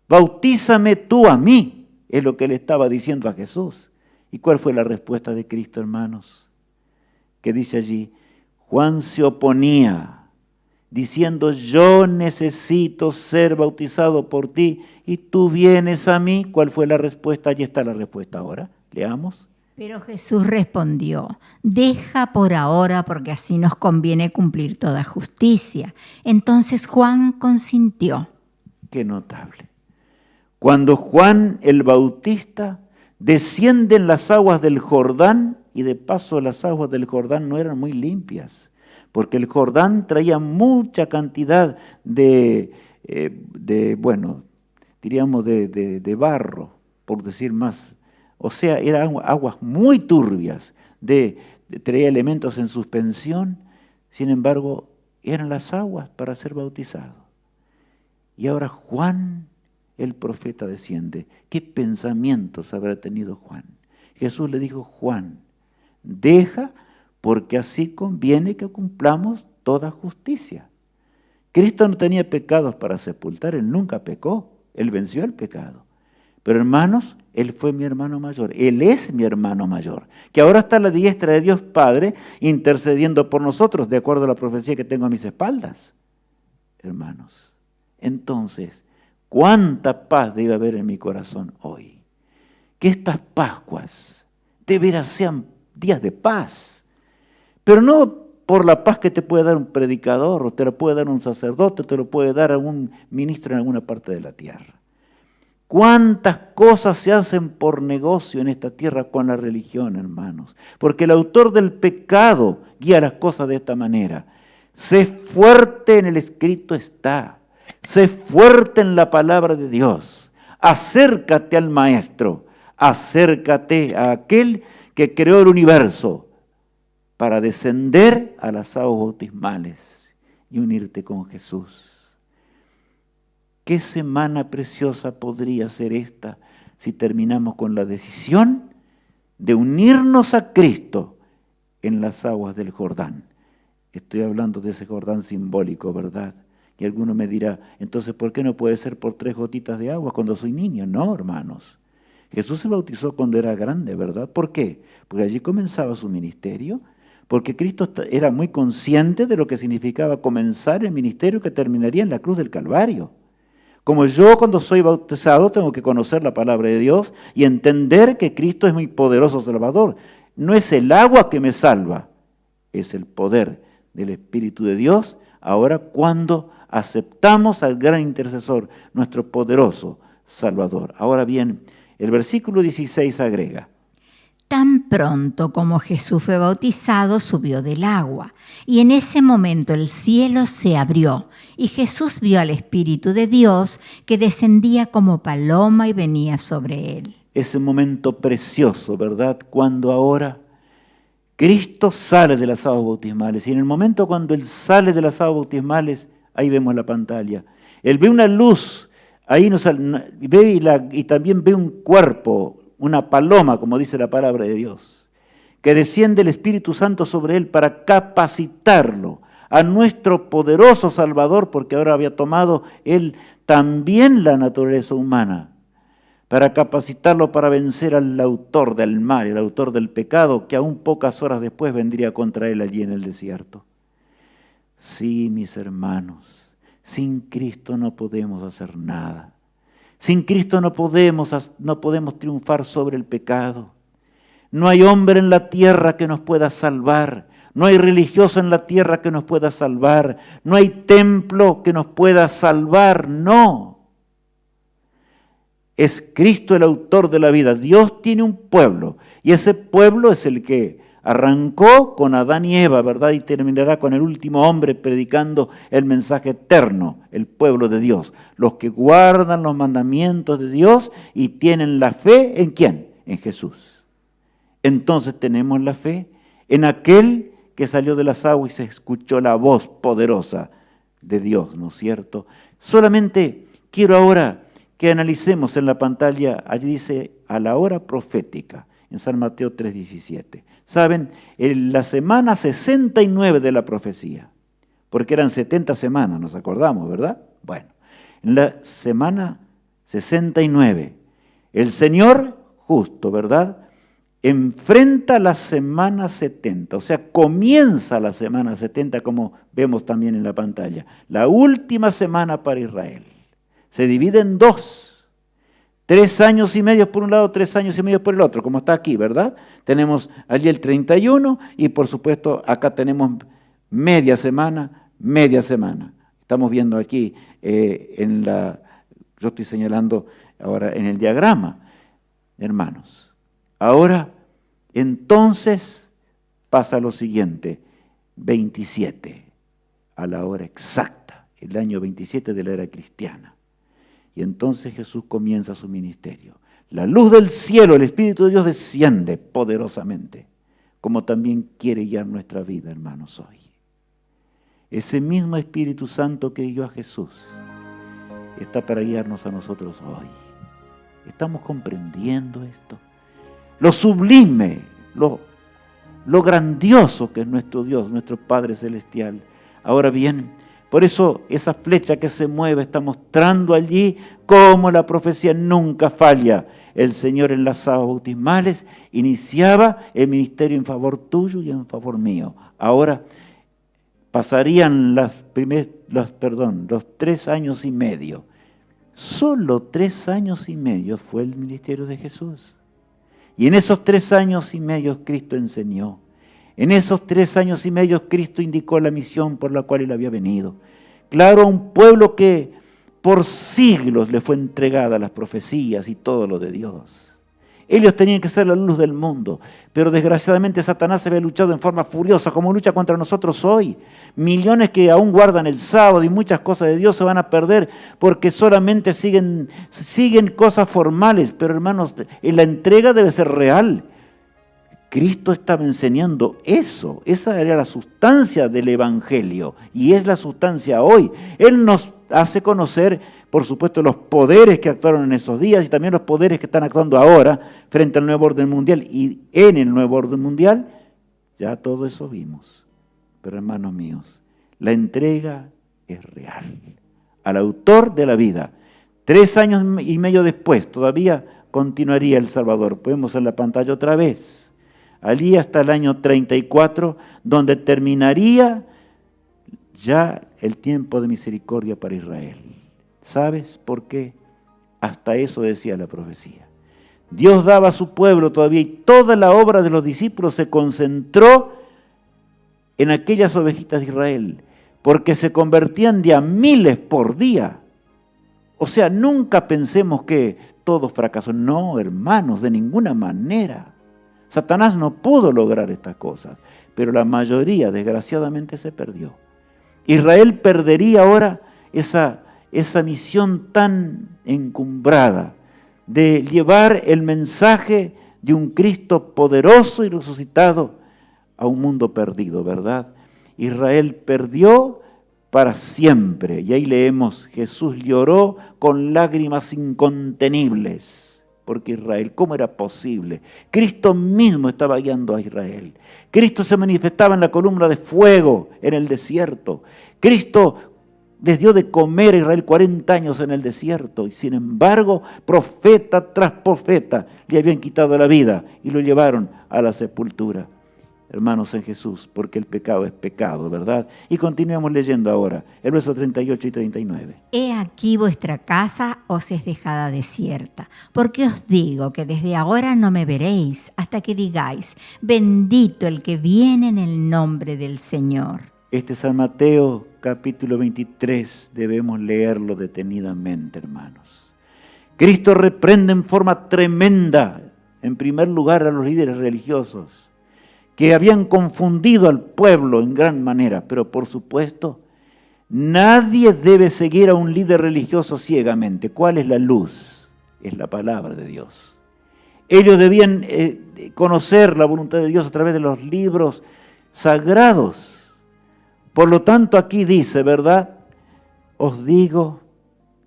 Bautízame tú a mí, es lo que le estaba diciendo a Jesús. ¿Y cuál fue la respuesta de Cristo, hermanos? Que dice allí, Juan se oponía, diciendo, yo necesito ser bautizado por ti y tú vienes a mí. ¿Cuál fue la respuesta? Allí está la respuesta ahora. Leamos. Pero Jesús respondió, deja por ahora porque así nos conviene cumplir toda justicia. Entonces Juan consintió. Qué notable. Cuando Juan el Bautista desciende en las aguas del Jordán, y de paso las aguas del Jordán no eran muy limpias, porque el Jordán traía mucha cantidad de barro, por decir más. O sea, eran aguas muy turbias, traía elementos en suspensión, sin embargo, eran las aguas para ser bautizado. Y ahora Juan, el profeta, desciende. ¿Qué pensamientos habrá tenido Juan? Jesús le dijo, Juan, deja, porque así conviene que cumplamos toda justicia. Cristo no tenía pecados para sepultar, Él nunca pecó, Él venció el pecado. Pero hermanos, Él fue mi hermano mayor, Él es mi hermano mayor, que ahora está a la diestra de Dios Padre intercediendo por nosotros, de acuerdo a la profecía que tengo a mis espaldas. Hermanos, entonces, ¿cuánta paz debe haber en mi corazón hoy? Que estas Pascuas de veras sean días de paz, pero no por la paz que te puede dar un predicador, o te lo puede dar un sacerdote, te lo puede dar algún ministro en alguna parte de la tierra. ¿Cuántas cosas se hacen por negocio en esta tierra con la religión, hermanos? Porque el autor del pecado guía las cosas de esta manera. Sé fuerte en el escrito está. Sé fuerte en la palabra de Dios. Acércate al Maestro. Acércate a aquel que creó el universo para descender a las aguas bautismales y unirte con Jesús. ¿Qué semana preciosa podría ser esta si terminamos con la decisión de unirnos a Cristo en las aguas del Jordán? Estoy hablando de ese Jordán simbólico, ¿verdad? Y alguno me dirá, entonces, ¿por qué no puede ser por 3 gotitas de agua cuando soy niño? No, hermanos. Jesús se bautizó cuando era grande, ¿verdad? ¿Por qué? Porque allí comenzaba su ministerio, porque Cristo era muy consciente de lo que significaba comenzar el ministerio que terminaría en la cruz del Calvario. Como yo cuando soy bautizado tengo que conocer la palabra de Dios y entender que Cristo es muy poderoso Salvador. No es el agua que me salva, es el poder del Espíritu de Dios ahora cuando aceptamos al gran intercesor, nuestro poderoso Salvador. Ahora bien, el versículo 16 agrega: tan pronto como Jesús fue bautizado, subió del agua, y en ese momento el cielo se abrió, y Jesús vio al Espíritu de Dios que descendía como paloma y venía sobre él. Ese momento precioso, ¿verdad? Cuando ahora Cristo sale de las aguas bautismales, y en el momento cuando Él sale de las aguas bautismales, ahí vemos la pantalla. Él ve una luz, ahí ve y también ve un cuerpo, una paloma, como dice la palabra de Dios, que desciende el Espíritu Santo sobre él para capacitarlo a nuestro poderoso Salvador, porque ahora había tomado él también la naturaleza humana, para capacitarlo para vencer al autor del mal, el autor del pecado, que aún pocas horas después vendría contra él allí en el desierto. Sí, mis hermanos, sin Cristo no podemos hacer nada. Sin Cristo no podemos triunfar sobre el pecado. No hay hombre en la tierra que nos pueda salvar. No hay religioso en la tierra que nos pueda salvar. No hay templo que nos pueda salvar. No. Es Cristo el autor de la vida. Dios tiene un pueblo. Y ese pueblo es el que arrancó con Adán y Eva, ¿verdad? Y terminará con el último hombre predicando el mensaje eterno, el pueblo de Dios. Los que guardan los mandamientos de Dios y tienen la fe, ¿en quién? En Jesús. Entonces tenemos la fe en aquel que salió de las aguas y se escuchó la voz poderosa de Dios, ¿no es cierto? Solamente quiero ahora que analicemos en la pantalla, allí dice a la hora profética, en San Mateo 3:17. Saben, en la semana 69 de la profecía, porque eran 70 semanas, nos acordamos, ¿verdad? Bueno, en la semana 69, el Señor justo, ¿verdad?, enfrenta la semana 70, o sea, comienza la semana 70, como vemos también en la pantalla, la última semana para Israel. Se divide en dos. 3 años y medio por un lado, 3 años y medio por el otro, como está aquí, ¿verdad? Tenemos allí el 31 y por supuesto acá tenemos media semana. Estamos viendo aquí yo estoy señalando ahora en el diagrama, hermanos. Ahora, entonces, pasa lo siguiente, 27, a la hora exacta, el año 27 de la era cristiana. Y entonces Jesús comienza su ministerio. La luz del cielo, el Espíritu de Dios desciende poderosamente, como también quiere guiar nuestra vida, hermanos, hoy. Ese mismo Espíritu Santo que guió a Jesús está para guiarnos a nosotros hoy. ¿Estamos comprendiendo esto? Lo sublime, lo grandioso que es nuestro Dios, nuestro Padre Celestial. Ahora bien, por eso esa flecha que se mueve está mostrando allí cómo la profecía nunca falla. El Señor en las aguas bautismales iniciaba el ministerio en favor tuyo y en favor mío. Ahora pasarían los 3 años y medio. Solo 3 años y medio fue el ministerio de Jesús. Y en esos 3 años y medio Cristo enseñó. En esos 3 años y medio Cristo indicó la misión por la cual Él había venido. Claro, a un pueblo que por siglos le fue entregada las profecías y todo lo de Dios. Ellos tenían que ser la luz del mundo, pero desgraciadamente Satanás había luchado en forma furiosa, como lucha contra nosotros hoy. Millones que aún guardan el sábado y muchas cosas de Dios se van a perder porque solamente siguen cosas formales, pero hermanos, la entrega debe ser real. Cristo estaba enseñando eso, esa era la sustancia del Evangelio y es la sustancia hoy. Él nos hace conocer, por supuesto, los poderes que actuaron en esos días y también los poderes que están actuando ahora frente al nuevo orden mundial. Y en el nuevo orden mundial ya todo eso vimos. Pero hermanos míos, la entrega es real. Al autor de la vida, 3 años y medio después, todavía continuaría el Salvador. Podemos en la pantalla otra vez. Allí hasta el año 34, donde terminaría ya el tiempo de misericordia para Israel. ¿Sabes por qué? Hasta eso decía la profecía. Dios daba a su pueblo todavía y toda la obra de los discípulos se concentró en aquellas ovejitas de Israel. porque se convertían de a miles por día. O sea, nunca pensemos que todo fracasó. No, hermanos, de ninguna manera. Satanás no pudo lograr estas cosas, pero la mayoría, desgraciadamente, se perdió. Israel perdería ahora esa misión tan encumbrada de llevar el mensaje de un Cristo poderoso y resucitado a un mundo perdido, ¿verdad? Israel perdió para siempre. Y ahí leemos, Jesús lloró con lágrimas incontenibles. Porque Israel, ¿cómo era posible? Cristo mismo estaba guiando a Israel. Cristo se manifestaba en la columna de fuego en el desierto. Cristo les dio de comer a Israel 40 años en el desierto. Y sin embargo, profeta tras profeta le habían quitado la vida y lo llevaron a la sepultura. Hermanos en Jesús, porque el pecado es pecado, ¿verdad? Y continuemos leyendo ahora, el verso 38 y 39. He aquí vuestra casa os es dejada desierta, porque os digo que desde ahora no me veréis hasta que digáis, bendito el que viene en el nombre del Señor. Este San Mateo capítulo 23 debemos leerlo detenidamente, hermanos. Cristo reprende en forma tremenda, en primer lugar, a los líderes religiosos, que habían confundido al pueblo en gran manera, pero por supuesto, nadie debe seguir a un líder religioso ciegamente. ¿Cuál es la luz? Es la palabra de Dios. Ellos debían conocer la voluntad de Dios a través de los libros sagrados. Por lo tanto, aquí dice, ¿verdad? Os digo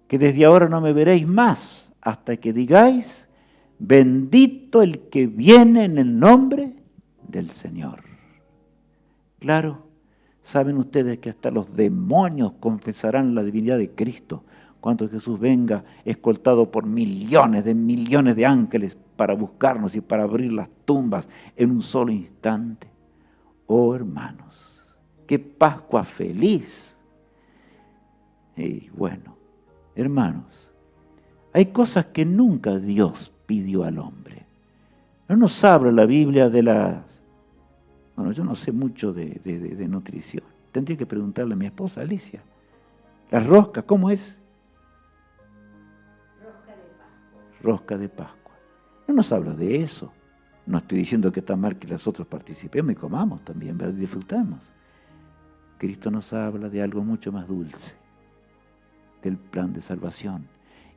que desde ahora no me veréis más hasta que digáis, bendito el que viene en el nombre del Señor. Claro, saben ustedes que hasta los demonios confesarán la divinidad de Cristo cuando Jesús venga escoltado por millones de ángeles para buscarnos y para abrir las tumbas en un solo instante. Oh hermanos, qué Pascua feliz. Y bueno, hermanos, hay cosas que nunca Dios pidió al hombre. No nos habla la Biblia de las... Bueno, yo no sé mucho de nutrición. Tendría que preguntarle a mi esposa, Alicia. Las roscas, ¿cómo es? Rosca de Pascua. No nos habla de eso. No estoy diciendo que está mal que nosotros participemos y comamos también, ¿verdad? Disfrutamos. Cristo nos habla de algo mucho más dulce, del plan de salvación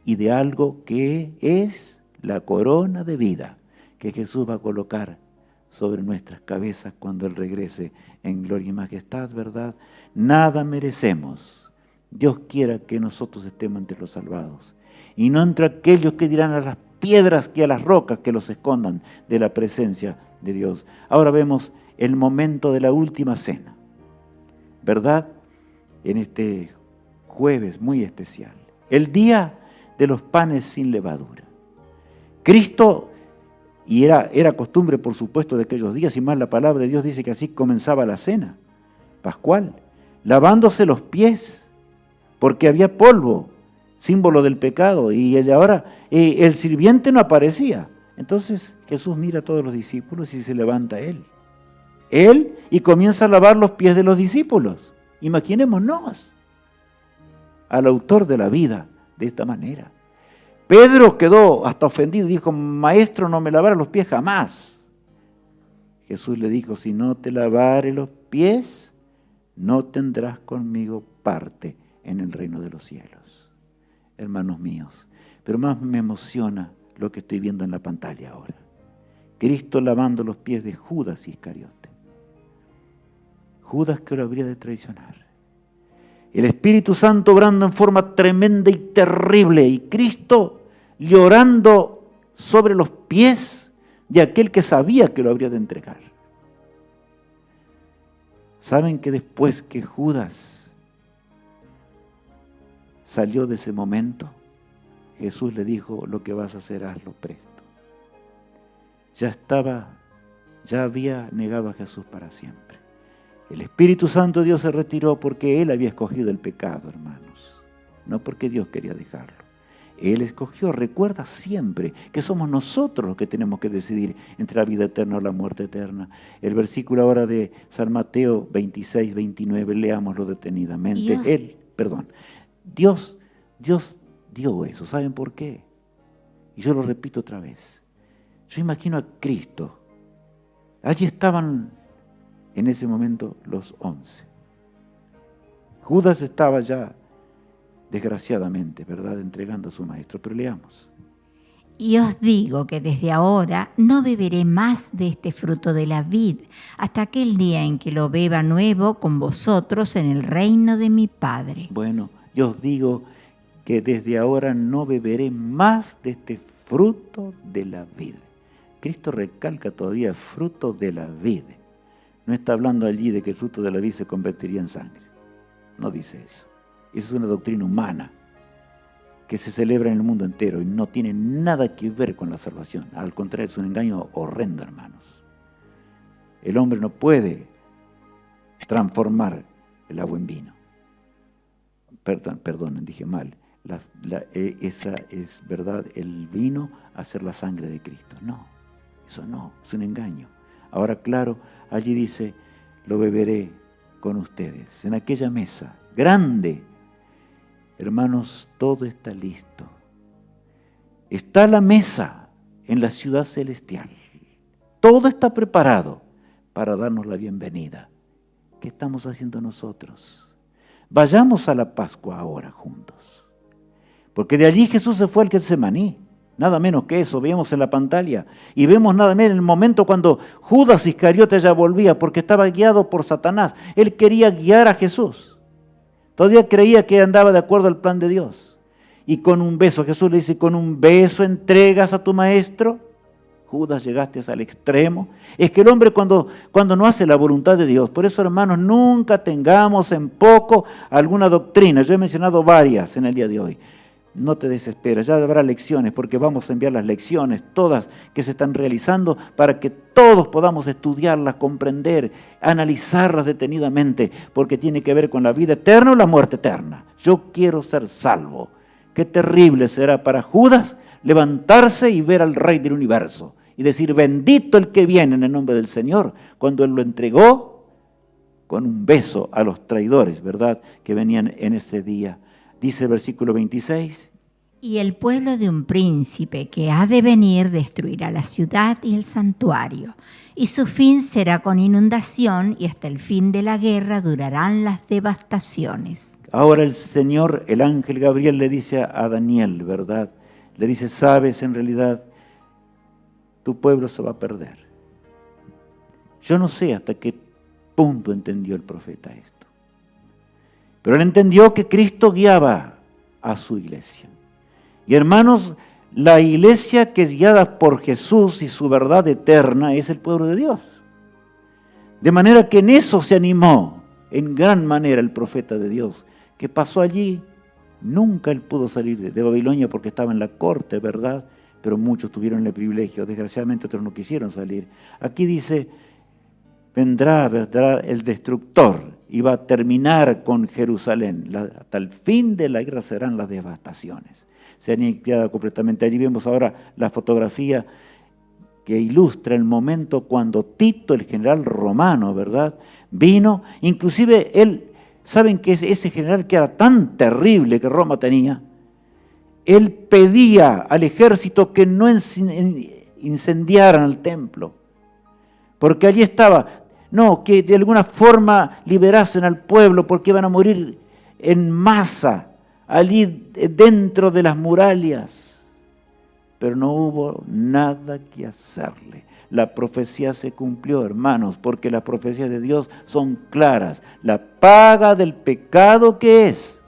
y de algo que es la corona de vida que Jesús va a colocar sobre nuestras cabezas cuando Él regrese en gloria y majestad, ¿verdad? Nada merecemos. Dios quiera que nosotros estemos entre los salvados. Y no entre aquellos que dirán a las piedras que a las rocas que los escondan de la presencia de Dios. Ahora vemos el momento de la última cena, ¿verdad? En este jueves muy especial. El día de los panes sin levadura. Cristo... Y era costumbre, por supuesto, de aquellos días, y más la palabra de Dios dice que así comenzaba la cena pascual, lavándose los pies, porque había polvo, símbolo del pecado, y ahora el sirviente no aparecía. Entonces Jesús mira a todos los discípulos y se levanta Él, y comienza a lavar los pies de los discípulos. Imaginémonos al autor de la vida de esta manera. Pedro quedó hasta ofendido y dijo, maestro, no me lavará los pies jamás. Jesús le dijo, si no te lavare los pies, no tendrás conmigo parte en el reino de los cielos. Hermanos míos, pero más me emociona lo que estoy viendo en la pantalla ahora. Cristo lavando los pies de Judas Iscariote. Judas que lo habría de traicionar. El Espíritu Santo obrando en forma tremenda y terrible, y Cristo llorando sobre los pies de aquel que sabía que lo habría de entregar. ¿Saben que después que Judas salió de ese momento, Jesús le dijo, lo que vas a hacer, hazlo presto? Ya había negado a Jesús para siempre. El Espíritu Santo de Dios se retiró porque Él había escogido el pecado, hermanos, no porque Dios quería dejarlo. Él escogió. Recuerda siempre que somos nosotros los que tenemos que decidir entre la vida eterna o la muerte eterna. El versículo ahora de San Mateo 26, 29, leámoslo detenidamente. Dios dio eso. ¿Saben por qué? Y yo lo repito otra vez. Yo imagino a Cristo. Allí estaban en ese momento los 11. Judas estaba ya, desgraciadamente, ¿verdad?, entregando a su maestro. Pero leamos. Y os digo que desde ahora no beberé más de este fruto de la vid, hasta aquel día en que lo beba nuevo con vosotros en el reino de mi Padre. Bueno, yo os digo que desde ahora no beberé más de este fruto de la vid. Cristo recalca todavía fruto de la vid. No está hablando allí de que el fruto de la vid se convertiría en sangre. No dice eso. Esa es una doctrina humana que se celebra en el mundo entero y no tiene nada que ver con la salvación. Al contrario, es un engaño horrendo, hermanos. El hombre no puede transformar el agua en vino. Perdón, dije mal. Esa es verdad, el vino hacer la sangre de Cristo. No, eso no, es un engaño. Ahora, claro, allí dice, lo beberé con ustedes, en aquella mesa grande. Hermanos, todo está listo. Está la mesa en la ciudad celestial. Todo está preparado para darnos la bienvenida. ¿Qué estamos haciendo nosotros? Vayamos a la Pascua ahora juntos. Porque de allí Jesús se fue al Getsemaní. Nada menos que eso, vemos en la pantalla. Y vemos nada menos en el momento cuando Judas Iscariote ya volvía, porque estaba guiado por Satanás. Él quería guiar a Jesús. Todavía creía que andaba de acuerdo al plan de Dios. Y con un beso, Jesús le dice, ¿con un beso entregas a tu maestro? Judas, llegaste al extremo. Es que el hombre cuando no hace la voluntad de Dios, por eso, hermanos, nunca tengamos en poco alguna doctrina. Yo he mencionado varias en el día de hoy. No te desesperes, ya habrá lecciones, porque vamos a enviar las lecciones, todas que se están realizando, para que todos podamos estudiarlas, comprender, analizarlas detenidamente, porque tiene que ver con la vida eterna o la muerte eterna. Yo quiero ser salvo. Qué terrible será para Judas levantarse y ver al Rey del universo y decir, bendito el que viene en el nombre del Señor, cuando Él lo entregó con un beso a los traidores, ¿verdad?, que venían en ese día. Dice el versículo 26. Y el pueblo de un príncipe que ha de venir destruirá la ciudad y el santuario, y su fin será con inundación, y hasta el fin de la guerra durarán las devastaciones. Ahora el Señor, el ángel Gabriel le dice a Daniel, ¿verdad? Le dice, sabes, en realidad, tu pueblo se va a perder. Yo no sé hasta qué punto entendió el profeta esto. Pero él entendió que Cristo guiaba a su iglesia. Y hermanos, la iglesia que es guiada por Jesús y su verdad eterna es el pueblo de Dios. De manera que en eso se animó en gran manera el profeta de Dios, que pasó allí. Nunca él pudo salir de Babilonia porque estaba en la corte, ¿verdad? Pero muchos tuvieron el privilegio. Desgraciadamente otros no quisieron salir. Aquí dice, vendrá el destructor y va a terminar con Jerusalén. Hasta el fin de la guerra serán las devastaciones. Se han aniquilado completamente. Allí vemos ahora la fotografía que ilustra el momento cuando Tito, el general romano, ¿verdad?, vino. Inclusive él, ¿saben que ese general que era tan terrible que Roma tenía? Él pedía al ejército que no incendiaran el templo. Porque allí estaba, que de alguna forma liberasen al pueblo porque iban a morir en masa allí dentro de las murallas. Pero no hubo nada que hacerle. La profecía se cumplió, hermanos, porque las profecías de Dios son claras. La paga del pecado, ¿qué es?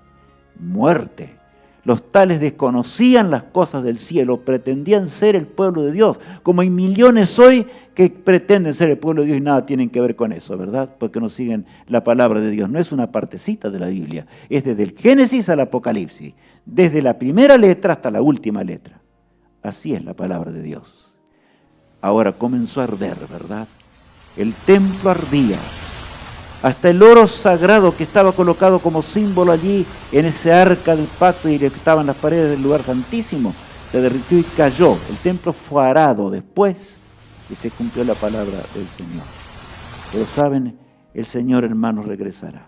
Muerte. Los tales desconocían las cosas del cielo, pretendían ser el pueblo de Dios, como hay millones hoy que pretenden ser el pueblo de Dios y nada tienen que ver con eso, ¿verdad? Porque no siguen la palabra de Dios. No es una partecita de la Biblia, es desde el Génesis al Apocalipsis, desde la primera letra hasta la última letra. Así es la palabra de Dios. Ahora comenzó a arder, ¿verdad? El templo ardía. Hasta el oro sagrado que estaba colocado como símbolo allí en ese arca del pacto y que estaba en las paredes del lugar santísimo, se derritió y cayó. El templo fue arado después y se cumplió la palabra del Señor. Pero saben, el Señor, hermanos, regresará.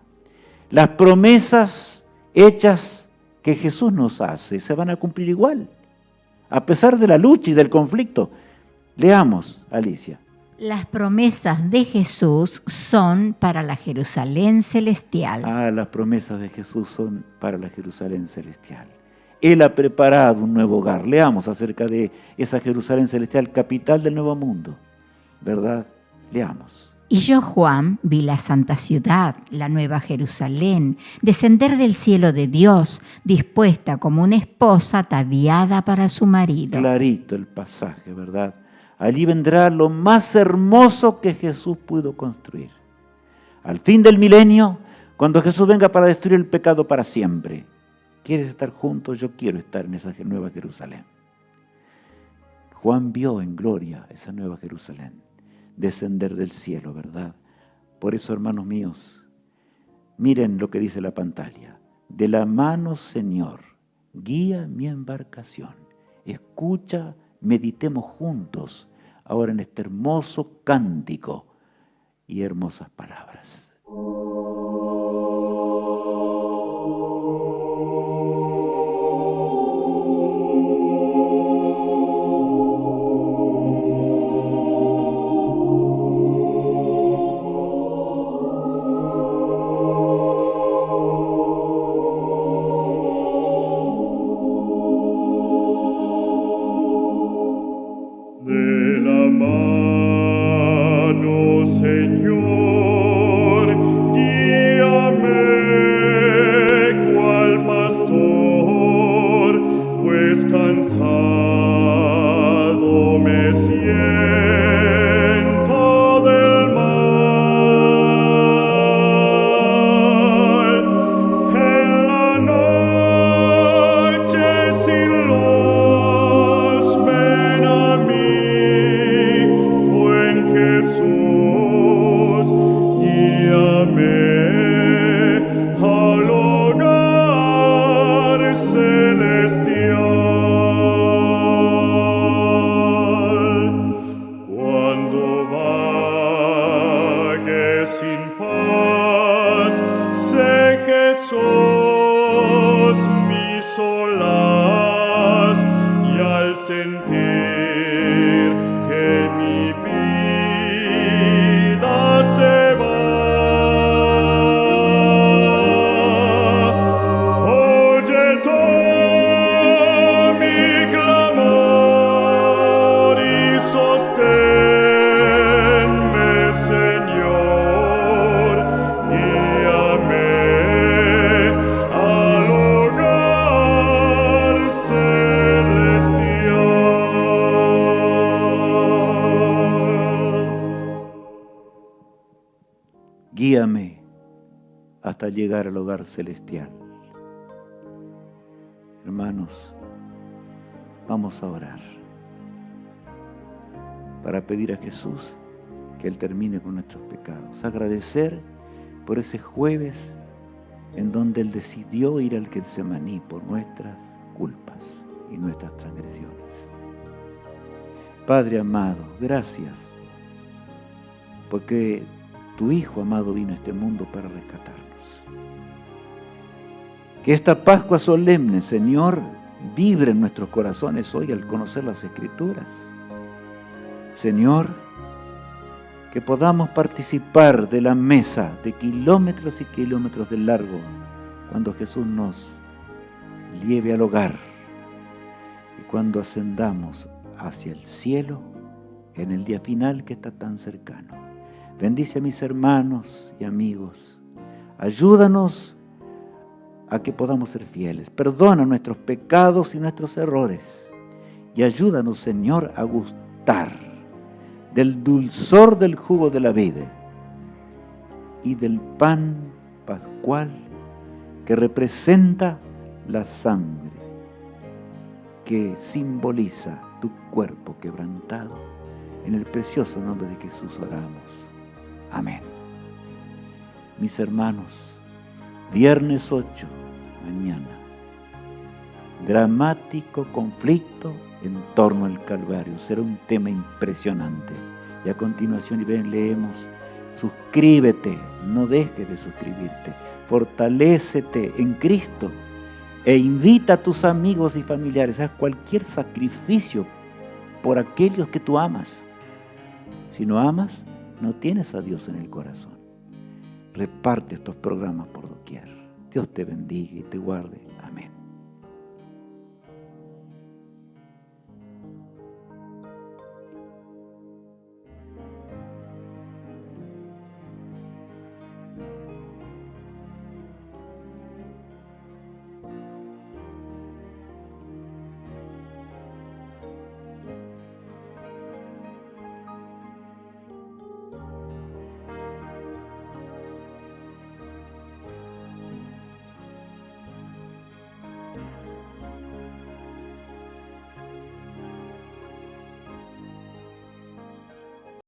Las promesas hechas que Jesús nos hace se van a cumplir igual, a pesar de la lucha y del conflicto. Leamos, Alicia. Las promesas de Jesús son para la Jerusalén celestial. Las promesas de Jesús son para la Jerusalén celestial. Él ha preparado un nuevo hogar. Leamos acerca de esa Jerusalén celestial, capital del nuevo mundo. ¿Verdad? Leamos. Y yo, Juan, vi la santa ciudad, la nueva Jerusalén, descender del cielo de Dios, dispuesta como una esposa ataviada para su marido. Clarito el pasaje, ¿verdad? Allí vendrá lo más hermoso que Jesús pudo construir. Al fin del milenio, cuando Jesús venga para destruir el pecado para siempre. ¿Quieres estar juntos? Yo quiero estar en esa nueva Jerusalén. Juan vio en gloria esa nueva Jerusalén descender del cielo, ¿verdad? Por eso, hermanos míos, miren lo que dice la pantalla. De la mano, Señor, guía mi embarcación. Escucha, meditemos juntos ahora en este hermoso cántico y hermosas palabras. Guíame hasta llegar al hogar celestial. Hermanos, vamos a orar para pedir a Jesús que Él termine con nuestros pecados. Agradecer por ese jueves en donde Él decidió ir al Getsemaní por nuestras culpas y nuestras transgresiones. Padre amado, gracias porque tu Hijo amado vino a este mundo para rescatarnos. Que esta Pascua solemne, Señor, vibre en nuestros corazones hoy al conocer las Escrituras. Señor, que podamos participar de la mesa de kilómetros y kilómetros de largo cuando Jesús nos lleve al hogar y cuando ascendamos hacia el cielo en el día final que está tan cercano. Bendice a mis hermanos y amigos. Ayúdanos a que podamos ser fieles. Perdona nuestros pecados y nuestros errores. Y ayúdanos, Señor, a gustar del dulzor del jugo de la vida y del pan pascual que representa la sangre, que simboliza tu cuerpo quebrantado. En el precioso nombre de Jesús oramos. Amén. Mis hermanos, viernes 8, mañana, dramático conflicto en torno al Calvario. Será un tema impresionante. Y a continuación leemos: suscríbete, no dejes de suscribirte, fortalécete en Cristo e invita a tus amigos y familiares. Haz cualquier sacrificio por aquellos que tú amas. Si no amas, no tienes a Dios en el corazón. Reparte estos programas por doquier. Dios te bendiga y te guarde.